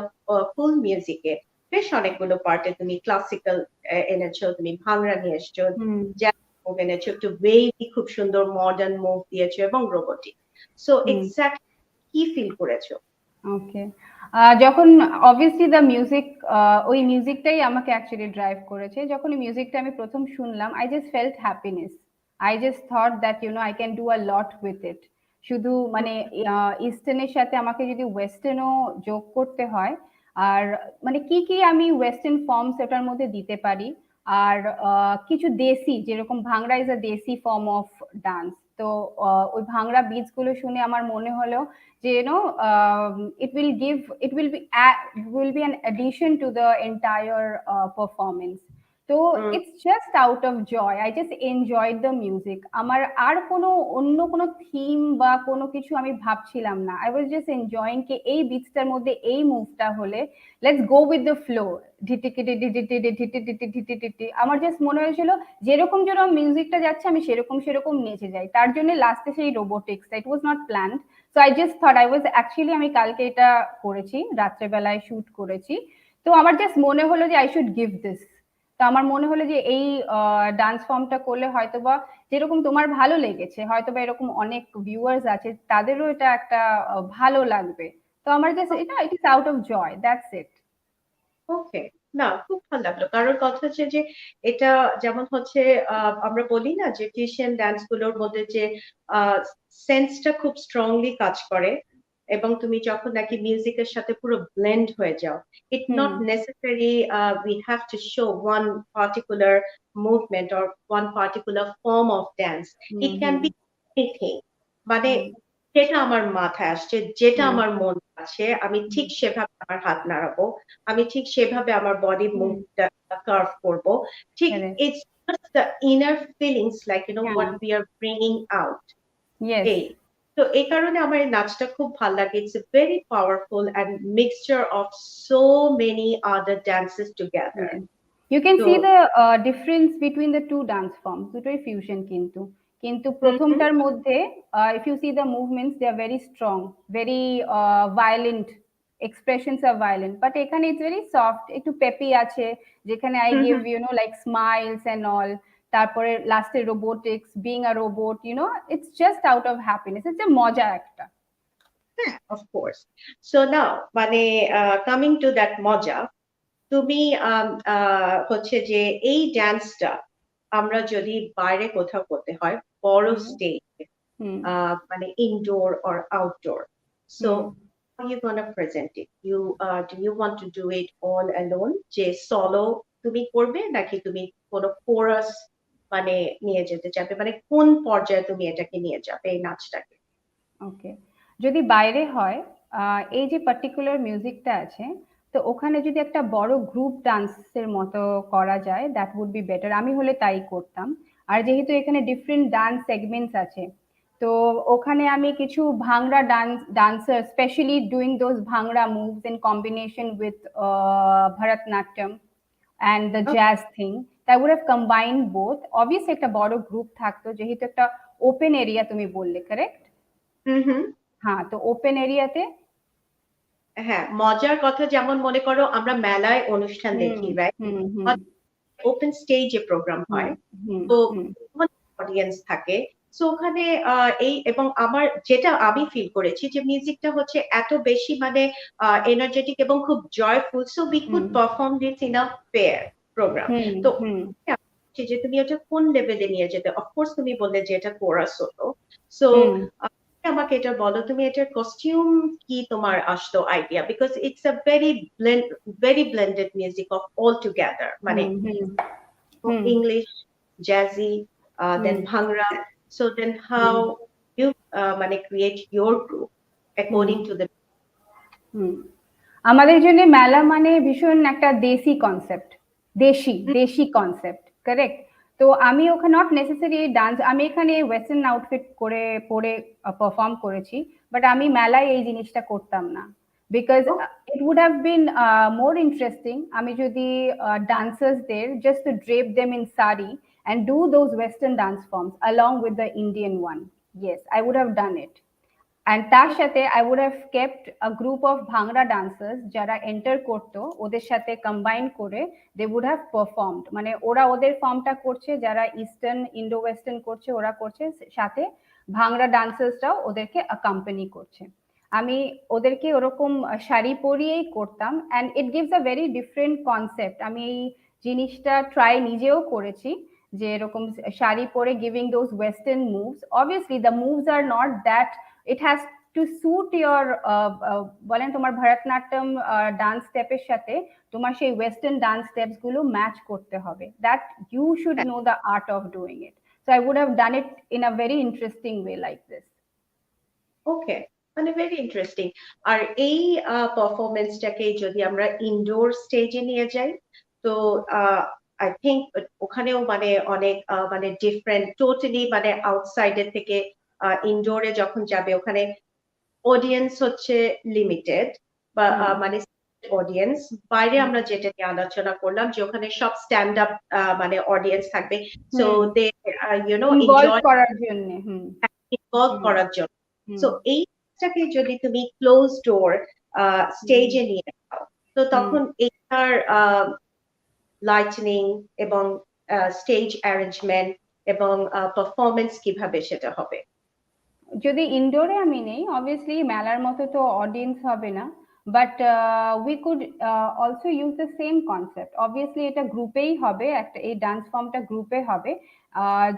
ফুল মিউজিকে বেশ অনেকগুলো পার্টে তুমি ক্লাসিক্যাল এনেছো, তুমি ভাংড়া নিয়ে এসছো, Hmm. জ্যাজ মুভ এনেছো, একটু ওয়েভি খুব সুন্দর মডার্ন মুভ দিয়েছো এবং রোবোটিক। So Hmm. এক্স্যাক্টলি কি ফিল করেছো? ওকে। যখন অবভিয়াসলি দ্য মিউজিক, ওই মিউজিকটাই আমাকে অ্যাকচুয়ালি ড্রাইভ করেছে। যখন এই মিউজিকটা আমি প্রথম শুনলাম, I just felt happiness. I just thought that I can do a lot with it. শুধু মানে ইস্টার্নের সাথে আমাকে যদি ওয়েস্টার্নও যোগ করতে হয়, আর মানে কি কি আমি ওয়েস্টার্ন ফর্মস এটার মধ্যে দিতে পারি, আর কিছু দেশি, যেরকম ভাংড়া ইজ আ দেশি ফর্ম অফ ডান্স। তো ওই ভাংড়া বিটস গুলো শুনে আমার মনে হলো যে it will be an addition to the entire performance. তো it's just out of joy, I just enjoyed the music. আমার আর কোনো অন্য কোনো থিম বা কোনো কিছু আমি ভাবছিলাম না। I was just enjoying কে এই বিটসটার মধ্যে এই মুভটা হলে let's go with the flow, ঢিটিকিটি ঢিটিটি ঢিটিটি ঢিটিটি। আমার জাস্ট মনে হয়েছিল যেরকম যেরকম মিউজিকটা যাচ্ছে আমি সেরকম সেরকম নেচে যাই। তার জন্য লাস্টে সেই রোবোটিক্সটা, it was not planned, so I just thought আমি কালকে এটা করেছি, রাত্রেবেলায় শুট করেছি। তো আমার জাস্ট মনে হলো যে আই শুড গিভ দিস। তো আমার মনে হলো যে এই ডান্স ফর্মটা করলে হয়তোবা যেরকম তোমার ভালো লেগেছে, হয়তোবা এরকম অনেক ভিউয়ার্স আছে তাদেরও এটা একটা ভালো লাগবে। তো আমার জাস্ট এটা it is out of joy, that's it. Okay, না খুব ভালো লাগলো। কারণ কথা হচ্ছে যে এটা যেমন হচ্ছে আমরা বলি না যে ফিউশন ডান্স গুলোর মধ্যে যে সেন্সটা খুব স্ট্রংলি কাজ করে, এবং তুমি যখন নাকি মিউজিকের সাথে পুরো ব্লেন্ড হয়ে যাও, it not necessary we have to show one particular movement or one particular form of dance, it can be anything. মানে যেটা আমার মাথায় আসছে, যেটা আমার মন আছে, আমি ঠিক সেভাবে আমার হাত নাড়াবো, আমি ঠিক সেভাবে আমার বডি মুভটা কার্ভ করব, ঠিক it's just the inner feelings like what we are bringing out. এই তো এই কারণে আমার এই নাচটা খুব ভালো লাগে। It's a very powerful and mixture of so many other dances together. You can তো see the difference between the two dance forms. দুটোই fusion কিন্তু প্রথমটার মধ্যে if you see the movements, they are very strong, very violent, expressions are violent, but এখানে it's very soft, একটু peppy আছে, যেখানে I give like smiles and all, তারপরে লাস্টে robotics, being a robot, it's just out of happiness, it's a মজা একটা। of course. So now মানে coming to that মজা, তুমি হচ্ছে যে এই ডান্সটা আমরা যদি বাইরে কোথাও করতে হয়, বড় স্টেজ, মানে indoor or outdoor, so how are you gonna present it? Do you want to do it all alone, যে সলো তুমি করবে, নাকি তুমি কোনো কোরাস মানে নিয়ে যেতে চাবে, মানে কোন পর্যায়ে তুমি এটাকে নিয়ে যাবে এই নাচটাকে? ওকে, যদি বাইরে হয়, এই যে পার্টিকুলার মিউজিকটা আছে, তো ওখানে যদি একটা বড় গ্রুপ ডান্সের মতো করা যায়, দ্যাট উড বি বেটার। আমি হলে তাই করতাম। আর যেহেতু এখানে ডিফারেন্ট ডান্স সেগমেন্টস আছে, তো ওখানে আমি কিছু ভাংড়া dancer specially doing those ভাংড়া moves in combination with Bharatanatyam and the jazz thing, that would have combined both. Obviously একটা বড় গ্রুপ থাকতো, যেহেতু একটা ওপেন এরিয়া তুমি বললে, কারেক্ট? হ্যাঁ, তো ওপেন এরিয়াতে হ্যাঁ, মজার কথা যেমন মনে করো আমরা মেলায় অনুষ্ঠান দেখি, রাইট? ওপেন স্টেজে প্রোগ্রাম হয়, তো অডিয়েন্স থাকে, সো ওখানে এই এবং আমার যেটা আমি ফিল করেছি যে মিউজিকটা হচ্ছে এত বেশি মানে এনার্জেটিক এবং খুব joyful, so we could perform this in a fair programme. তো যে তুমি এটা কোন লেভেলে নিয়ে যেতে, অফকোর্স তুমি বললে যে এটা কোরাস হতো, সো আমাকে এটা বলো, তুমি এটার কস্টিউম কি তোমার আসতো idea, because it's a very blended music of all together, মানে ইংলিশ, জ্যাজি, দেন ভাংড়া, সো দেন হাউ ইউ মানে create your group according to the. আমাদের জন্য মেলা মানে ভীষণ একটা দেশি কনসেপ্ট, দেশি কনসেপ্ট, কারেক্ট? তো আমি ওখানে নট নেসেসারি ডান্স, আমি এখানে ওয়েস্টার্ন আউটফিট পরে পারফর্ম করেছি, বাট আমি মেলায় এই জিনিসটা করতাম না, because it would have been more interesting আমি যদি ডান্সার্সদের just to drape them in sari and do those western dance forms along with the Indian one. Yes, I would have done it. And তার সাথে I would have kept a group of ভাংড়া dancers যারা enter করতো, ওদের সাথে combine করে they would have performed, মানে ওরা ওদের ফর্মটা করছে, যারা ইস্টার্ন ইন্ডো ওয়েস্টার্ন করছে ওরা করছে, সাথে ভাংড়া ডান্সার্সরাও ওদেরকে অ্যাকম্পানি করছে। আমি ওদেরকে ওরকম শাড়ি পরিয়েই করতাম, and it gives a very different concept. আমি এই জিনিসটা ট্রাই নিজেও করেছি, যে এরকম শাড়ি পরে giving those western moves. Obviously the moves are not that, it has to suit your বলেন তোমার ভরতনাট্যম ডান্স স্টেপের সাথে তোমার সেই ওয়েস্টার্ন ডান্স স্টেপস গুলো ম্যাচ করতে হবে, that you should know the art of doing it. So I would have done it in a very interesting way like this. Okay, মানে very interesting. আর এই পারফরমেন্সটাকে যদি আমরা ইনডোর স্টেজে নিয়ে যাই, তো আই থিঙ্ক ওখানেও মানে অনেক মানে ডিফারেন্ট, টোটালি মানে আউটসাইডের থেকে ইনডোরে যখন যাবে, ওখানে অডিয়েন্স হচ্ছে লিমিটেড, বা মানে অডিয়েন্স। বাইরে আমরা যেটা নিয়ে আলোচনা করলাম যে ওখানে সব স্ট্যান্ড আপ মানে অডিয়েন্স থাকবে, সো দে এনজয় করার জন্য, ইনভলভ করার জন্য। সো এই ডান্সটাকে যদি তুমি ক্লোজ ডোর স্টেজে নিয়ে যাও, তো তখন এটার লাইটনিং এবং স্টেজ অ্যারেঞ্জমেন্ট এবং পারফরমেন্স কিভাবে সেটা হবে? যদি ইনডোরে আমি নেই, অবভিয়াসলি মেলার মতো তো অডিয়েন্স হবে না, but we could also use the same concept. Obviously এটা গ্রুপেই হবে, একটা এই ডান্স ফর্মটা গ্রুপে হবে।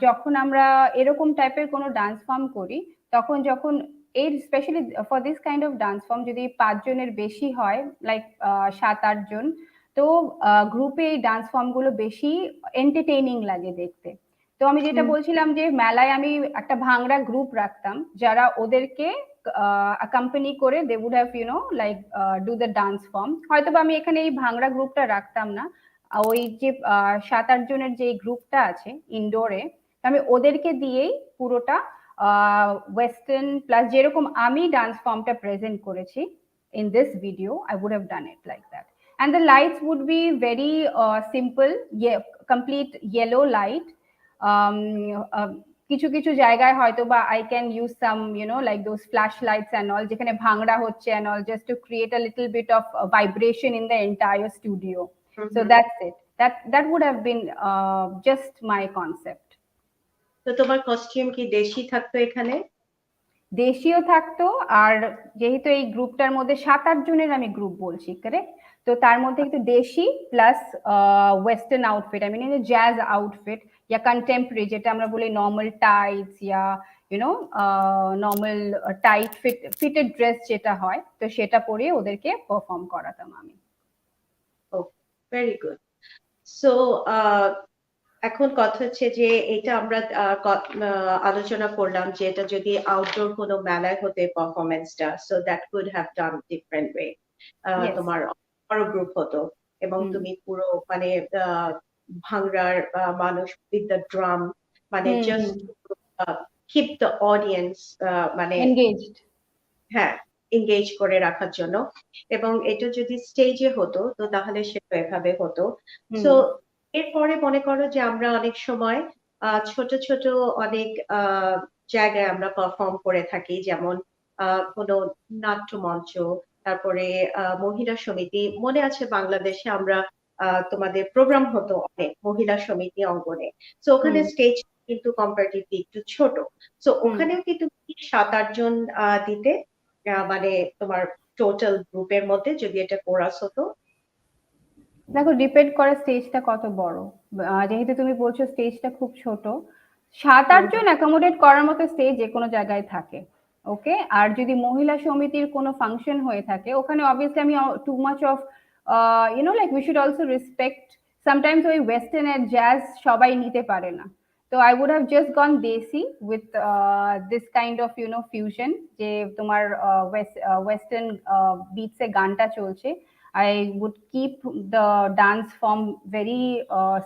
যখন আমরা এরকম টাইপের কোনো ডান্স ফর্ম করি, তখন যখন এই specially for this kind of dance form যদি 5 জনের বেশি হয়, লাইক 7-8 জন, তো গ্রুপে এই ডান্স ফর্মগুলো বেশি এন্টারটেইনিং লাগে দেখতে। তো আমি যেটা বলছিলাম যে মেলায় আমি একটা ভাংড়া গ্রুপ রাখতাম, যারা ওদেরকে অ্যাকম্পানি করে they would have like do the dance form. হয়তো বা আমি এখানে এই ভাংড়া গ্রুপটা রাখতাম না, ওই যে 7-8 জনের যে গ্রুপটা আছে ইনডোরে, আমি ওদেরকে দিয়েই পুরোটা ওয়েস্টার্ন প্লাস যেরকম আমি ডান্স ফর্মটা প্রেজেন্ট করেছি in this video, I would have done it like that. And the lights would be very simple, complete yellow light. কিছু কিছু জায়গায় হয়তো বা I can use some like those flash lights and all, যেখানে ভাংড়া হচ্ছে and all, just to create a little bit of vibration in the entire studio. So that's it, that would have been just my concept. তো তোমার costume কি দেশি থাকতো এখানে? দেশীয় থাকতো, আর যেহেতু এই গ্রুপটার মধ্যে 7-8 জনের আমি গ্রুপ বলছি, কারেক্ট, তো তার মধ্যে কিন্তু desi plus western outfit, I mean jazz outfit ইয়া কন্টেম্পোরারি, যেটা আমরা বলি নর্মাল টাইটস ইয়া নর্মাল টাইট ফিটেড ড্রেস যেটা হয়, তো সেটা পরে ওদেরকে পারফর্ম করাতাম আমি। Very good. সো এখন কথা হচ্ছে যে এটা আমরা আলোচনা করলাম যে এটা যদি আউটডোর কোনো মেলায় হতে পারফরমেন্সটা, so that could have done different way. তোমার বড় গ্রুপ হতো এবং তুমি পুরো মানে ভাংড়ার মানুষ উইথ দ্য ড্রাম, মানে জাস্ট কিপ দ্য অডিয়েন্স মানে এনগেজড, হ্যাঁ এনগেজ করে রাখার জন্য। এবং এটা যদি স্টেজে হতো তো তাহলে সেটা এভাবে হতো। সো এরপরে মনে করো যে আমরা অনেক সময় ছোট ছোট অনেক জায়গায় আমরা পারফর্ম করে থাকি, যেমন কোনো নাট্যমঞ্চ, তারপরে মহিলা সমিতি। মনে আছে বাংলাদেশে আমরা তোমাদের প্রোগ্রাম হতো অনেক মহিলা সমিতি অঙ্গনে, তো ওখানে স্টেজ কিন্তু কম্পারেটিভলি একটু ছোট। সো ওখানেও কিন্তু 7-8 জন দিতে, মানে তোমার টোটাল গ্রুপের মধ্যে যদি এটা কোরাস হতো? দেখো ডিপেন্ড করে স্টেজটা কত বড়। যেহেতু তুমি বলছো স্টেজটা খুব ছোট, 7-8 জন অ্যাকোমোডেট করার মতো স্টেজ যে কোনো জায়গায় থাকে, ওকে। আর যদি মহিলা সমিতির কোনো ফাংশন হয়ে থাকে, ওখানে অবভিয়াসলি আমি too much of like we should also respect, sometimes ওই ওয়েস্টার্ন এর জ্যাজ সবাই নিতে পারে না, তো আই উড হ্যাভ জাস্ট গন দেশি with this kind of fusion, যে তোমার ওয়েস্টার্ন বিটসে গানটা চলছে, I would keep the dance form very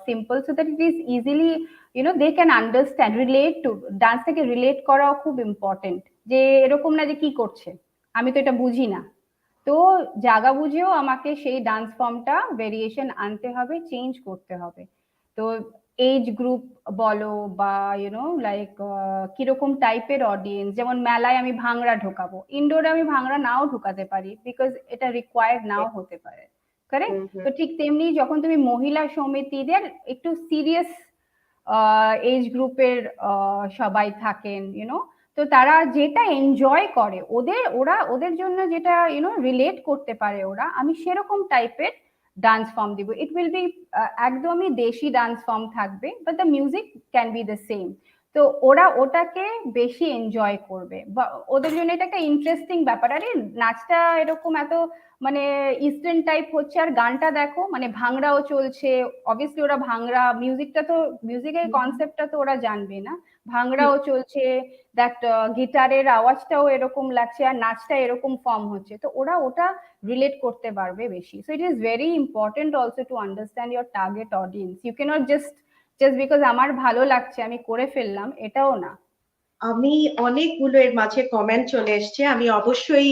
simple so that it is easily, they can understand, relate to dance থেকে relate করাও খুব ইম্পর্টেন্ট, যে এরকম না যে কি করছে আমি তো এটা বুঝি না, তো জায়গা বুঝেও আমাকে সেই ডান্স ফর্মটা ভেরিয়েশন আনতে হবে, চেঞ্জ করতে হবে। তো এজ গ্রুপ বলো বা লাইক কিরকম টাইপের অডিয়েন্স, যেমন মেলায় আমি ভাংড়া ঢোকাবো, ইনডোরে আমি ভাংড়া নাও ঢোকাতে পারি, বিকজ এটা রিকোয়ার্ড নাও হতে পারে, কারেক্ট। তো ঠিক তেমনি যখন তুমি মহিলা সমিতিদের একটু সিরিয়াস এজ গ্রুপের সবাই থাকেন, তো তারা যেটা এনজয় করে, ওদের জন্য যেটা রিলেট করতে পারে ওরা, আমি সেরকম টাইপের ডান্স ফর্ম দিব। ইট উইল বি একদমই দেশি ডান্স ফর্ম থাকবে, but the music can be the same. তো ওরা ওটাকে বেশি এনজয় করবে, বা ওদের জন্য এটা একটা ইন্টারেস্টিং ব্যাপার। আরে নাচটা এরকম এত মানে ইস্টার্ন টাইপ হচ্ছে, আর গানটা দেখো মানে ভাংড়াও চলছে, অবভিয়াসলি ওরা ভাংড়া মিউজিকটা তো, মিউজিকের কনসেপ্টটা তো ওরা জানবে না, ভাংড়াও চলছে, দ্যাট গিটারের আওয়াজটাও এরকম লাগছে, আর নাচটা এরকম ফর্ম হচ্ছে, তো ওরা ওটা রিলেট করতে পারবে বেশি। So it is very important also to understand your target audience. You cannot just because আমার ভালো লাগছে আমি করে ফেললাম, এটাও না। আমি অনেকগুলো এর মাঝে কমেন্ট চলে এসছে, আমি অবশ্যই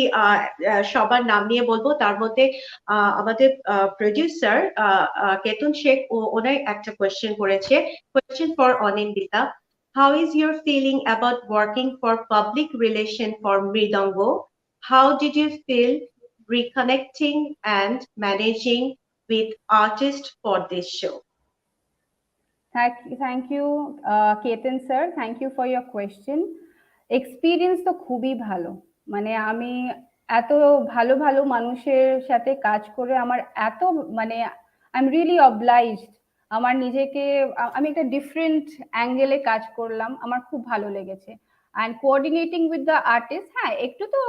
সবার নাম নিয়ে বলবো। তার মধ্যে আমাদের প্রডিউসার কেতন শেখ ওনার একটা কোয়েশ্চেন করেছে, question for Anindita: how is your feeling about working for public relation for Mridanga how did you feel reconnecting and managing with artists for this show? Thank you, Ketan sir, thank you for your question. Experience তো খুবই ভালো, মানে আমি এত ভালো ভালো মানুষের সাথে কাজ করে আমার এত মানে আই এম রিয়েলি অবলাইজড। আমার নিজেকে আমি একটা ডিফারেন্ট অ্যাঙ্গেলে কাজ করলাম, আমার খুব ভালো লেগেছে। And coordinating with the artist, হ্যাঁ একটু তো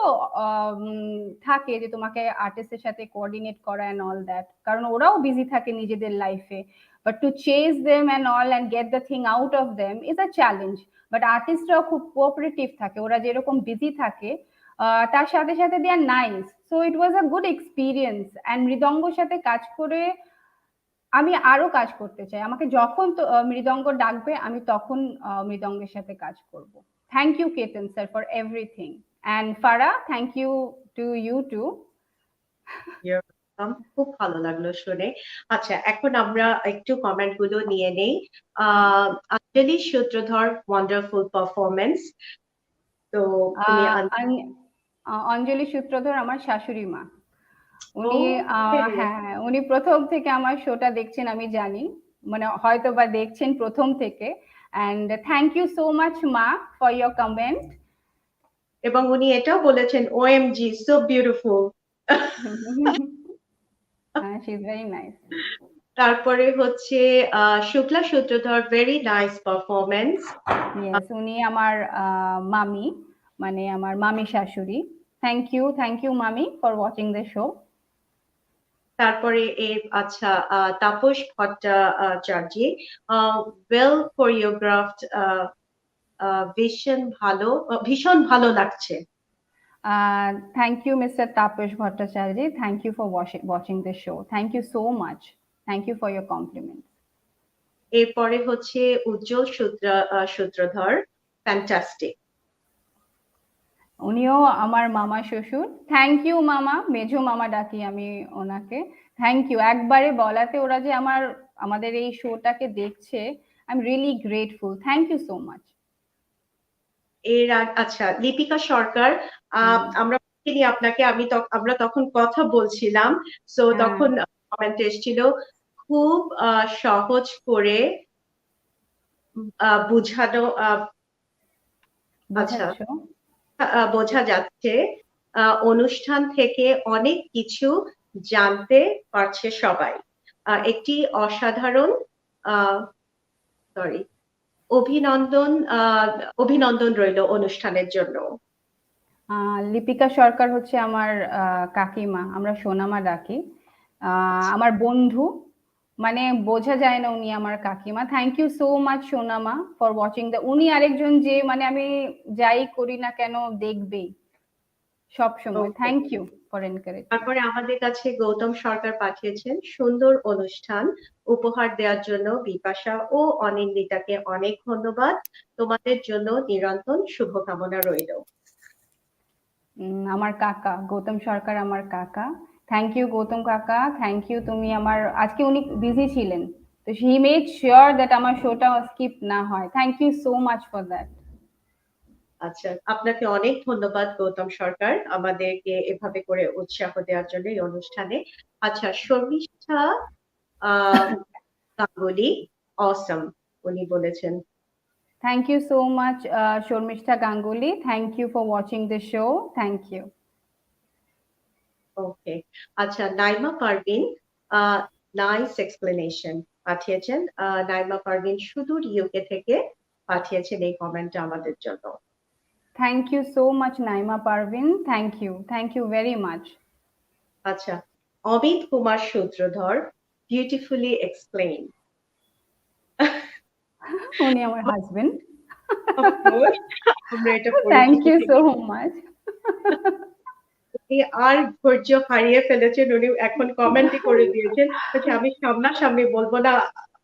থাকে যে তোমাকে আর্টিস্টের সাথে কোঅর্ডিনেট করা অ্যান্ড অল দ্যাট, কারণ ওরাও বিজি থাকে নিজেদের লাইফে। But to chase them and all and get the thing out of them is a challenge. But artistরাও খুব কোঅপারেটিভ থাকে, ওরা যেরকম বিজি থাকে তার সাথে সাথে they are nice. So it was a good experience. And মৃদঙ্গর সাথে কাজ করে আমি আরো কাজ করতে চাই। আমাকে যখন তো মৃদঙ্গ ডাকবে আমি তখন মৃদঙ্গের সাথে কাজ করব। Thank you Ketan sir for everything. And Farah, thank you to you too. খুব ভালো লাগলো শুনে। আচ্ছা, এখন আমরা একটু কমেন্ট গুলো নিয়ে নেই। অঞ্জলি সূত্রধর, ওয়ান্ডারফুল পারফরমেন্স। তো অঞ্জলি সূত্রধর আমার শাশুড়ি মা, উনি হ্যাঁ, হ্যাঁ উনি প্রথম থেকে আমার শোটা দেখছেন আমি জানি, মানে হয়তো বা দেখছেন প্রথম থেকে। And thank you so much মা ফর ইয়োর কমেন্ট। এবং উনি এটাও বলেছেন OMG so beautiful. She is very nice. তারপরে হচ্ছে Shukla Sutradhar, very nice performance. Yes, উনি আমার মামি, মানে আমার মামি শাশুড়ি। থ্যাংক ইউ মামি ফর ওয়াচিং দ্য শো। তারপরে আচ্ছা, তাপস ভট্টাচার্য, ওয়েল কোরিওগ্রাফড, ভীষণ ভালো লাগছে। Thank you mister Tapas Bhattacharya, thank you for watching the show, thank you so much, thank you for your compliment. এরপরে হচ্ছে উজ্জ্বল সূত্রধর, ফ্যান্টাস্টিক। উনিও আমার মামা শ্বশুর। থ্যাংক ইউ মামা, মেজো মামা ডাকি আমি ওনাকে। থ্যাংক ইউ, একবারে বলাতে ওরা যে আমাদের এই শোটাকে দেখছে, I am really grateful, thank you so much. আচ্ছা, লিপিকা সরকার, আমরা আপনাকে আমরা তখন কথা বলছিলাম, সো তখন কমেন্ট এসেছিল খুব সহজ করে বুঝানো, আচ্ছা বোঝা যাচ্ছে অনুষ্ঠান থেকে অনেক কিছু জানতে পারছে সবাই। একটি অসাধারণ সরি অভিনন্দন রইল অনুষ্ঠানের জন্য। লিপিকা সরকার হচ্ছে আমার কাকিমা, আমরা সোনামা ডাকি, আমার বন্ধু, মানে বোঝা যায় না উনি আমার কাকিমা। থ্যাংক ইউ সো মাচ সোনামা ফর ওয়াচিং দ্য, উনি আরেকজন যে মানে আমি যাই করি না কেন দেখবেই সব সময়। Thank you for encourage. তারপরে আমাদের কাছে গৌতম সরকার পাঠিয়েছেন, সুন্দর অনুষ্ঠান উপহার দেওয়ার জন্য বিপাশা ও অনিন্দিতাকে অনেক ধন্যবাদ, তোমাদের জন্য নিরন্তর শুভকামনা রইল। আমার কাকা গৌতম সরকার, আমার কাকা। থ্যাংক ইউ গৌতম কাকা, থ্যাংক ইউ। তুমি আমার, আজকে উনি বিজি ছিলেন তো হি মেড শিওর দ্যাট আমার শোটা স্কিপ না হয়। Thank you so much for that. আচ্ছা, আপনাকে অনেক ধন্যবাদ গৌতম সরকার, আমাদেরকে এভাবে করে উৎসাহ দেওয়ার জন্য এই অনুষ্ঠানে। আচ্ছা, শর্মিষ্ঠা গাঙ্গুলি, অসম, উনি বলেছেন। Thank you so much Sharmistha Ganguly, thank you for watching the show, thank you. Okay, আচ্ছা, নাইমা পারভিন, নাইস এক্সপ্লেনেশন পাঠিয়েছেন। নাইমা পারভিন সুদূর ইউকে থেকে পাঠিয়েছেন এই কমেন্টটা আমাদের জন্য। Thank you so much Naima Parveen, thank you very much. আচ্ছা, অমিত কুমার সূত্রধর, বিউটিফুলি এক্সপ্লেইন। উনি আমার husband. Thank you so much. আর ধৈর্য হারিয়ে ফেলেছেন উনি, এখন কমেন্টই করে দিয়েছেন। আমি সামনাসামনি বলবো না,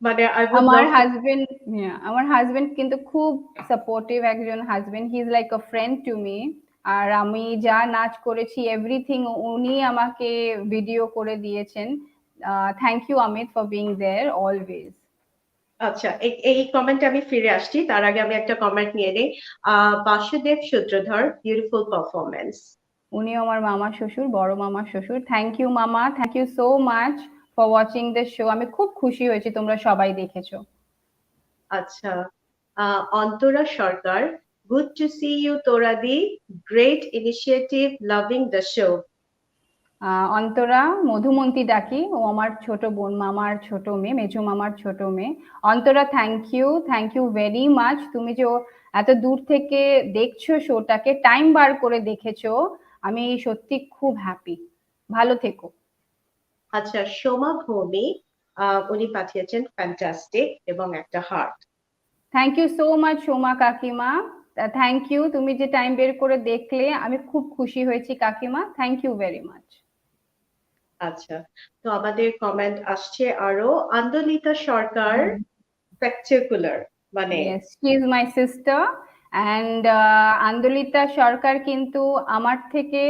মানে আমার হাজবেন্ড কিন্তু খুব সাপোর্টিভ একজন husband, he is like a friend to me. আর আমি যা নাচ করেছি এভরিথিং উনি আমাকে ভিডিও করে দিয়েছেন। Thank you Amit for being there always. আচ্ছা, এই কমেন্টে আমি ফিরে আসছি, তার আগে আমি একটা কমেন্ট নিয়ে নেই। Basudeb Sutradhar, beautiful performance. উনিও আমার মামা শ্বশুর, বড় মামা শ্বশুর। থ্যাংক ইউ মামা, thank you so much for watching this show. আমি খুব খুশি হয়েছি তোমরা সবাই দেখেছো। আচ্ছা, Antara Sarkar, good to see you তোরাদি, great initiative, loving the show. Antara, Madhumanti ডাকি, ও আমার ছোট বোন, মামার ছোট মেয়ে, মেজো মামার ছোট মেয়ে। Antara, thank you very much. তুমি যে এত দূর থেকে দেখছো শোটাকে, টাইম বার করে দেখেছো, আমি সত্যি খুব হ্যাপি। ভালো থেকো। আচ্ছা, সোমা ভৌমি, উনি পাঠিয়েছেন ফ্যান্টাস্টিক এবং একটা heart. Thank you so much Soma কাকিমা, থ্যাংক ইউ, তুমি যে টাইম বের করে দেখলে, আমি খুব খুশি হয়েছি কাকিমা, থ্যাংক ইউ ভেরি মাচ। আচ্ছা, তো আমাদের কমেন্ট আসছে আরো। আন্দোলিতা সরকার, স্পেকটাকুলার, মানে Yes, she is my sister and আন্দোলিতা সরকার কিন্তু আমার থেকে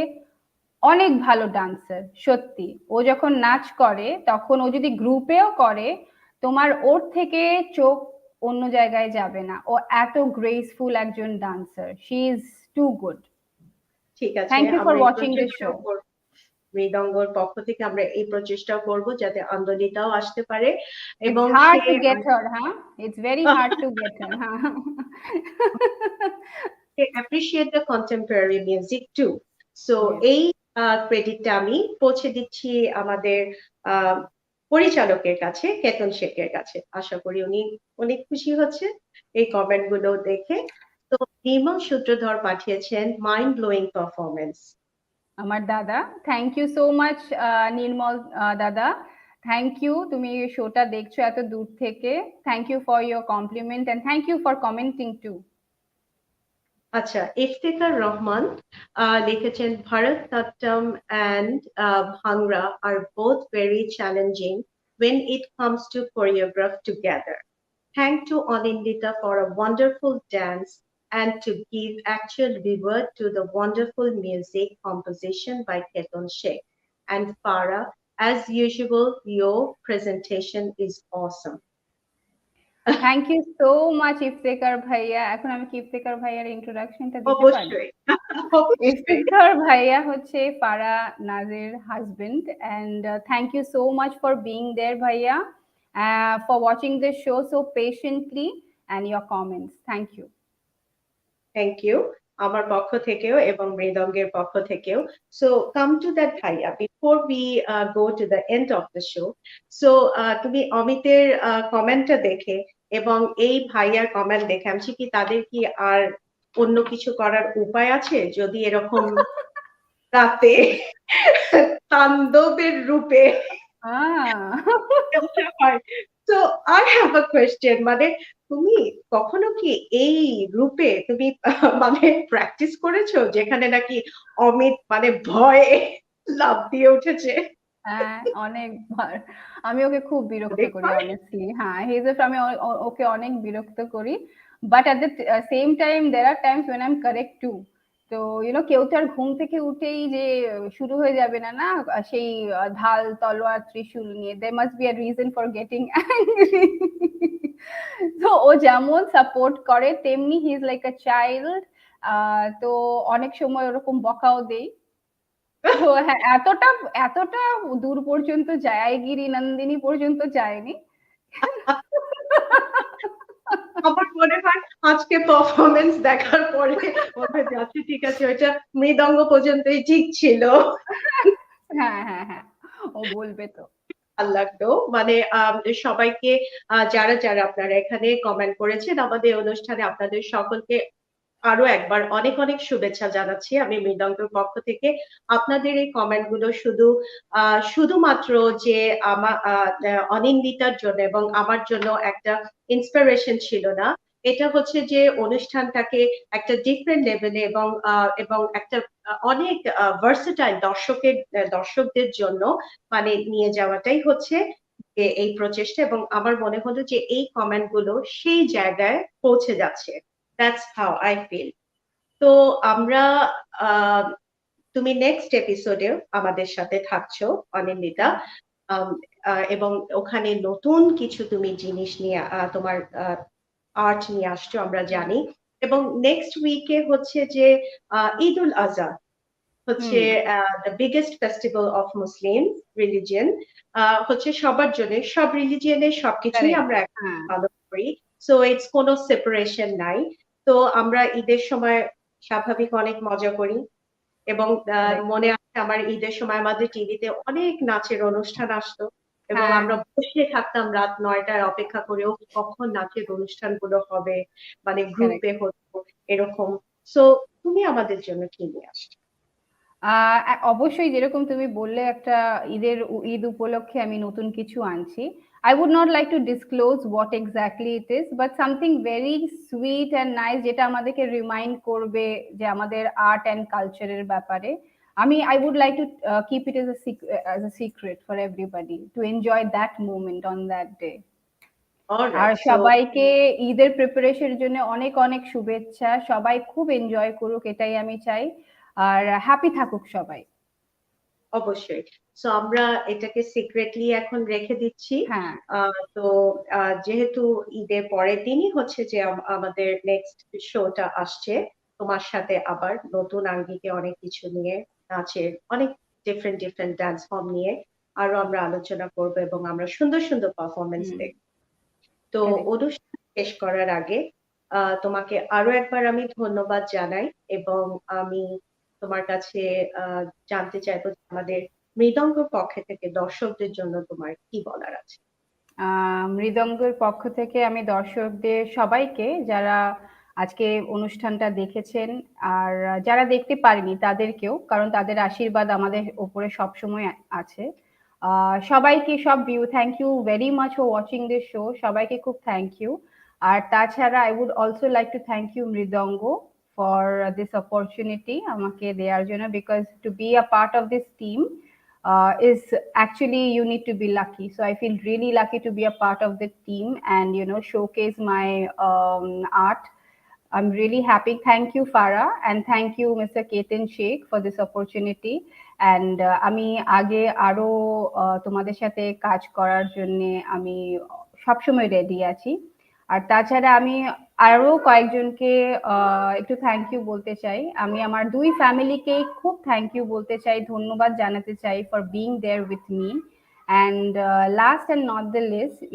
অনেক ভালো ডান্সার, সত্যি। ও যখন নাচ করে তখন, ও যদি গ্রুপেও করে, তোমার ওর থেকে চোখ অন্য জায়গায় যাবে না। ও এত গ্রেসফুল একজন dancer, she is too good. ঠিক আছে, থ্যাংক ইউ ফর আমরা এই ওয়াচিং দিস শো। প্রচেষ্টাও করব, মৃদঙ্গর পক্ষ থেকে আমরা এই প্রচেষ্টাও করব যাতে আন্দোলিতাও আসতে পারে It's এবং hard say to get her, huh? It's very hard to get her, huh? appreciate the contemporary music too. So Yes. এই ক্রেডিটটা আমি পৌঁছে দিচ্ছি আমাদের আহ, পরিচালকের কাছে, কেতন শেখের কাছে। আশা করি উনি অনেক খুশি হচ্ছে এই কমেন্ট গুলো দেখে। তো নির্মল সূত্রধর পাঠিয়েছেন মাইন্ড ব্লোয়িং পারফরমেন্স। আমার দাদা, thank you so much Nirmal দাদা, থ্যাংক ইউ, তুমি শোটা দেখছো এত দূর থেকে, thank you for your compliment and thank you for commenting too. আচ্ছা, ইফতেখার রহমান লিখেছেন Bharatanatyam and Bhangra are both very challenging when it comes to choreograph together. Thank to Anindita for a wonderful dance and to give actual reward to the wonderful music composition by Ketan Sheikh. And Farah, as usual, your presentation is awesome. Thank you so much Iftekhar ভাইয়া। এখন আমি কি ইফতেখার ভাইয়ার ইন্ট্রোডাকশনটা দিতে পারি? অবশ্যই, অবশ্যই। ইফতেখার ভাইয়া হচ্ছে Farah Naz husband and thank you so much for being there ভাইয়া, for watching this show so patiently and your comments, thank you. Thank you আমার পক্ষ থেকেও এবং মৃদঙ্গের পক্ষ থেকেও। সো কাম টু দ্যাট ভাইয়া, before we go to the end of the show. So তুমি অমিতের কমেন্টটা দেখে এবং এই ভাইয়ার কমেন্ট দেখে আমি কি তাদের কি আর অন্য কিছু করার উপায় আছে, যদি এরকম রাতে তাণ্ডবের রূপে হয়? তো আই হ্যাভ আ কোয়েশ্চেন, মানে তুমি কখনো কি এই রূপে তুমি মানে প্র্যাকটিস করেছো, যেখানে নাকি অমিত মানে ভয়ে লাফ দিয়ে উঠেছে? হ্যাঁ, অনেকবার। আমি ওকে খুব বিরক্ত করি অনেকবার? অনেস্টলি। হ্যাঁ, হি ইজ আমি ওকে অনেক বিরক্ত করি। But at the same time there are times when I am correct too. তো কেউ তো আর ঘুম থেকে উঠেই যে শুরু হয়ে যাবে না, না? সেই ঢাল, তলোয়ার, ত্রিশূল নিয়ে। there must be a reason for getting angry. তো ও যেমন সাপোর্ট করে তেমনি হি ইজ লাইক আ চাইল্ড। তো অনেক সময় ওরকম বকাও দেই। তো হ্যাঁ, এতটা এতটা দূর পর্যন্ত যায়, গিরি নন্দিনী পর্যন্ত যায়নি। আমার মনে হয় আজকে পারফরমেন্স দেখার পরে ওকে যাচ্ছে, ঠিক আছে ওইটা মৃদঙ্গ পর্যন্তই ঠিক ছিল। হ্যাঁ, হ্যাঁ, হ্যাঁ, ও বলবে তো। ভালো লাগতো, মানে সবাইকে যারা যারা আপনারা এখানে কমেন্ট করেছেন আমাদের অনুষ্ঠানে, আপনাদের সকলকে আরো একবার অনেক অনেক শুভেচ্ছা জানাচ্ছি আমি মৃদঙ্গের পক্ষ থেকে। আপনাদের এই কমেন্ট গুলো শুধুমাত্র যে আমার অনিন্দিতার জন্য এবং আমার জন্য একটা ইন্সপিরেশন ছিল না, এটা হচ্ছে যে অনুষ্ঠানটাকে একটা ডিফারেন্ট লেভেলে এবং একটা অনেক ভার্সেটাইল দর্শকদের জন্য মানে নিয়ে যাওয়াটাই হচ্ছে এই প্রচেষ্টা। এবং আমার মনে হলো যে এই কমেন্ট গুলো সেই জায়গায় পৌঁছে যাচ্ছে। That's how I feel. তো আমরা তুমি নেক্সট এপিসোডে আমাদের সাথে থাকছো অনিন্দিতা, এবং ওখানে নতুন কিছু তুমি জিনিস নিয়ে তোমার আর্ট নিয়ে আসছো আমরা জানি। এবং নেক্সট উইকে হচ্ছে যে ঈদ উল আজহা হচ্ছে the biggest festival of Muslim religion, হচ্ছে সবার জন্য, সব রিলিজিয়নের সবকিছুই Correct. আমরা একসাথে হ্যাঁ, পালন করি। সো ইটস কোনো সেপারেশন নাই। তো আমরা ঈদের সময় স্বাভাবিক অনেক মজা করি, এবং correct. মনে আছে আমার ঈদের সময় আমাদের টিভিতে অনেক নাচের অনুষ্ঠান আসতো, এবং হ্যাঁ, আমরা বসে থাকতাম রাত 9টায় অপেক্ষা করেও কখন নাচের অনুষ্ঠানগুলো হবে, মানে correct. গ্রুপে হতো এরকম। সো তুমি আমাদের জন্য কি নিয়ে আসছো? অবশ্যই যেরকম তুমি বললে একটা ঈদ উপলক্ষে আমি নতুন কিছু আনছি। I would not like to disclose what exactly it is, but something very sweet and nice যেটা আমাদেরকে রিমাইন্ড করবে যে আমাদের আর্ট অ্যান্ড কালচারের ব্যাপারে। I would like to keep it as a secret for everybody to enjoy that moment on that day. আর alright, so সবাইকে ঈদের প্রিপারেশনের জন্য অনেক অনেক শুভেচ্ছা। সবাই খুব এনজয় করুক, এটাই আমি চাই। আর হ্যাপি থাকুক সবাই। অবশ্যই। সো আমরা এটাকে সিক্রেটলি এখন রেখে দিচ্ছি। হ্যাঁ, তো যেহেতু ঈদের পরের দিনই হচ্ছে যে আমাদের নেক্সট শোটা আসছে, তোমার সাথে আবার নতুন আঙ্গিকে অনেক কিছু নিয়ে, নাচের অনেক ডিফারেন্ট ডিফারেন্ট ডান্স ফর্ম নিয়ে আরো আমরা আলোচনা করব, এবং আমরা সুন্দর সুন্দর পারফরমেন্স হুম, দেখব। তো correct. অনুষ্ঠান শেষ করার আগে তোমাকে আরো একবার আমি ধন্যবাদ জানাই, এবং আমি তোমার কাছে জানতে চাইবো যে আমাদের মৃদঙ্গ পক্ষ থেকে দর্শকদের জন্য তোমার কি বলার আছে। মৃদঙ্গের পক্ষ থেকে আমি দর্শকদের সবাইকে, যারা আজকে অনুষ্ঠানটা দেখেছেন আর যারা দেখতে পারেনি তাদেরকেও, কারণ তাদের আশীর্বাদ আমাদের ওপরে সবসময় আছে, সবাইকে thank you very much for watching this show. সবাইকে খুব থ্যাংক ইউ। আর তাছাড়া I would also like to thank you Mridanga for this opportunity আমাকে দেওয়ার জন্য, because to be a part of this team is actually, you need to be lucky. So I feel really lucky to be a part of the team and showcase my art. I'm really happy. Thank you, Farah, and thank you, Mr. Ketan Sheikh, for this opportunity. And আমি আগে আরো তোমাদের সাথে কাজ করার জন্য আমি সবসময় রেডি আছি। আর তাছাড়া আমি আরো কয়েকজনকে একটু থ্যাংক ইউ বলতে চাই। আমি আমার দুই ফ্যামিলিকে খুব থ্যাংক ইউ বলতে চাই, ধন্যবাদ জানাতে চাই for being there with me. And last and not the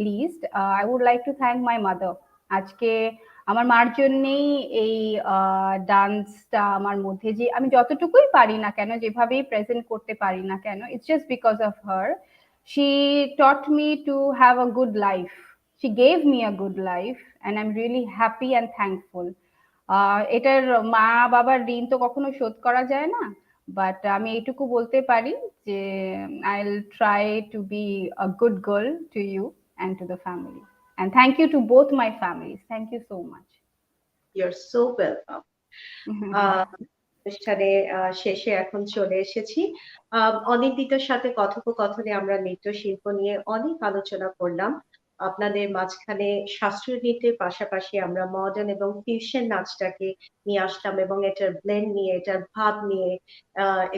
least, I would like to thank my mother. আজকে আমার মার জন্যেই এই ডান্সটা আমার মধ্যে, যে আমি যতটুকুই পারি না কেন, যেভাবেই প্রেজেন্ট করতে পারি না কেন, it's just because of her. She taught me to have a good life. She gave me a good life, and I'm really happy and thankful. এটার মা বাবার ঋণ তো কখনো শোধ করা যায় না, বাট আমি এইটুকু বলতে পারি যে I'll try to be a good girl to you and to the family. And thank you to both my families. Thank you so much. Your so welcome. অনুষ্ঠানে শেষে এখন চলে এসেছি। অনিন্দিতার সাথে কথোপকথনে আমরা নৃত্যশিল্প নিয়ে অনেক আলোচনা করলাম। আপনাদের মাঝখানে শাস্ত্রীয় নৃত্যের পাশাপাশি আমরা মডার্ন এবং ফিউশন নাচটাকে নিয়ে আসলাম, এবং এটার ব্লেন্ড নিয়ে, এটার ভাব নিয়ে,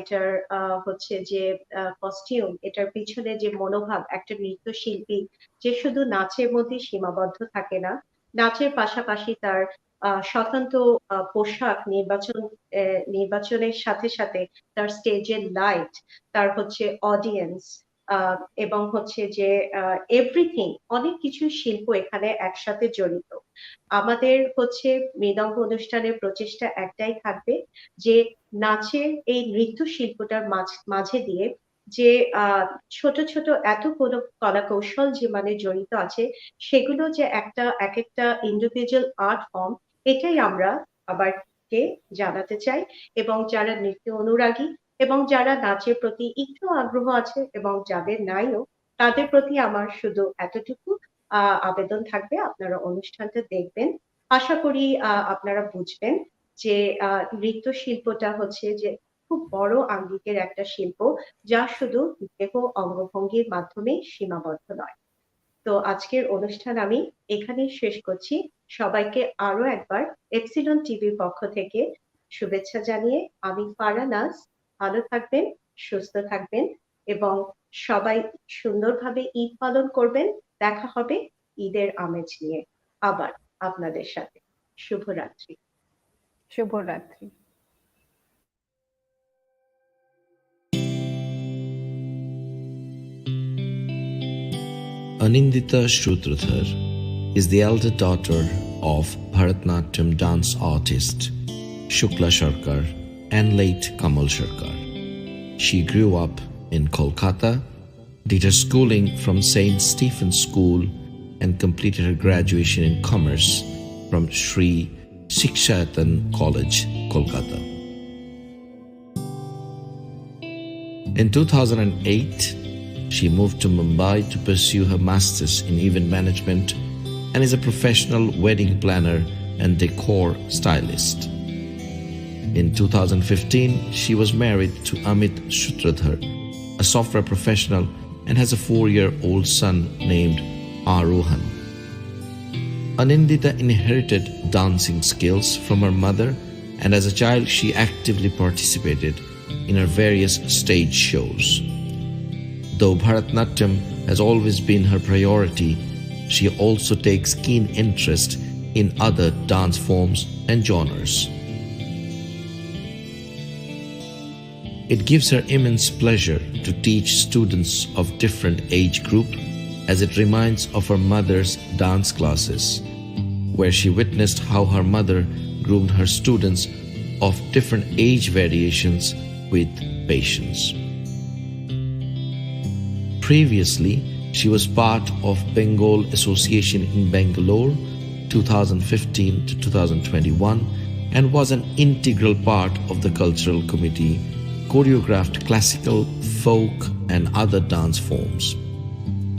এটার হচ্ছে যে কস্টিউম, এটার পিছনে যে মনোভাব, একটা নৃত্যশিল্পী যে শুধু নাচের মধ্যে সীমাবদ্ধ থাকে না, নাচের পাশাপাশি তার স্বতন্ত্র পোশাক নির্বাচনের সাথে সাথে তার স্টেজের লাইট, তার হচ্ছে অডিয়েন্স, এবং হচ্ছে যে এভরিথিং, অনেক কিছু শিল্প এখানে একসাথে জড়িত। আমাদের হচ্ছে মৃদঙ্গ অনুষ্ঠানের প্রচেষ্টা একটাই থাকবে, যে নাচের এই নৃত্য শিল্পটার মাঝে দিয়ে যে ছোট ছোট এতগুলো কলা কৌশল যে মানে জড়িত আছে, সেগুলো যে এক একটা ইন্ডিভিজুয়াল আর্ট ফর্ম, এটাই আমরা সবাইকে জানাতে চাই। এবং যারা নৃত্য অনুরাগী এবং যারা নাচের প্রতি একটু আগ্রহ আছে এবং যাদের নাইও, তাদের প্রতি আমার শুধু এতটুকু আবেদন থাকবে, আপনারা অনুষ্ঠানটা দেখবেন। আশা করি আপনারা বুঝবেন যে নৃত্য শিল্পটা হচ্ছে যে খুব বড় আঙ্গিকের একটা শিল্প, যা শুধু দেহ অঙ্গভঙ্গির মাধ্যমে সীমাবদ্ধ নয়। তো আজকের অনুষ্ঠান আমি এখানেই শেষ করছি। সবাইকে আরো একবার এপসিলন টিভির পক্ষ থেকে শুভেচ্ছা জানিয়ে আমি ফারা নাজ। ভালো থাকবেন, সুস্থ থাকবেন, এবং সবাই সুন্দরভাবে ঈদ পালন করবেন। দেখা হবে ঈদের আমেজ নিয়ে আবার আপনাদের সাথে। শুভরাত্রি। শুভরাত্রি। Anindita Shrutrathar is the elder daughter of Bharatnatyam dance artist Shukla Sarkar and late Kamal Sarkar. She grew up in Kolkata, did her schooling from St. Stephen's School and completed her graduation in commerce from Sri Shikshayatan College, Kolkata. In 2008, she moved to Mumbai to pursue her master's in event management and is a professional wedding planner and decor stylist. In 2015, she was married to Amit Shrutrathar, a software professional, and has a 4-year-old son named Arohan. Anindita inherited dancing skills from her mother, and as a child she actively participated in her various stage shows. Though Bharatnatyam has always been her priority, she also takes keen interest in other dance forms and genres. It gives her immense pleasure to teach students of different age group, as it reminds of her mother's dance classes, where she witnessed how her mother groomed her students of different age variations with patience. Previously, she was part of Bengal Association in Bangalore 2015 to 2021 and was an integral part of the cultural committee, choreographed classical, folk and other dance forms.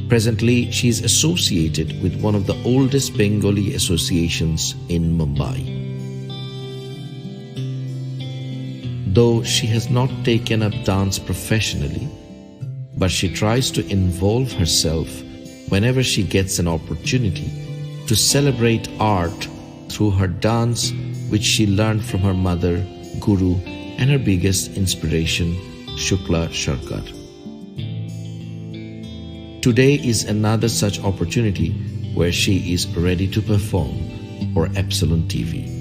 Presently, she is associated with one of the oldest Bengali associations in Mumbai. Though she has not taken up dance professionally, but she tries to involve herself whenever she gets an opportunity to celebrate art through her dance, which she learned from her mother, Guru, and her biggest inspiration, Shukla Sarkar. Today is another such opportunity where she is ready to perform for Epsilon TV.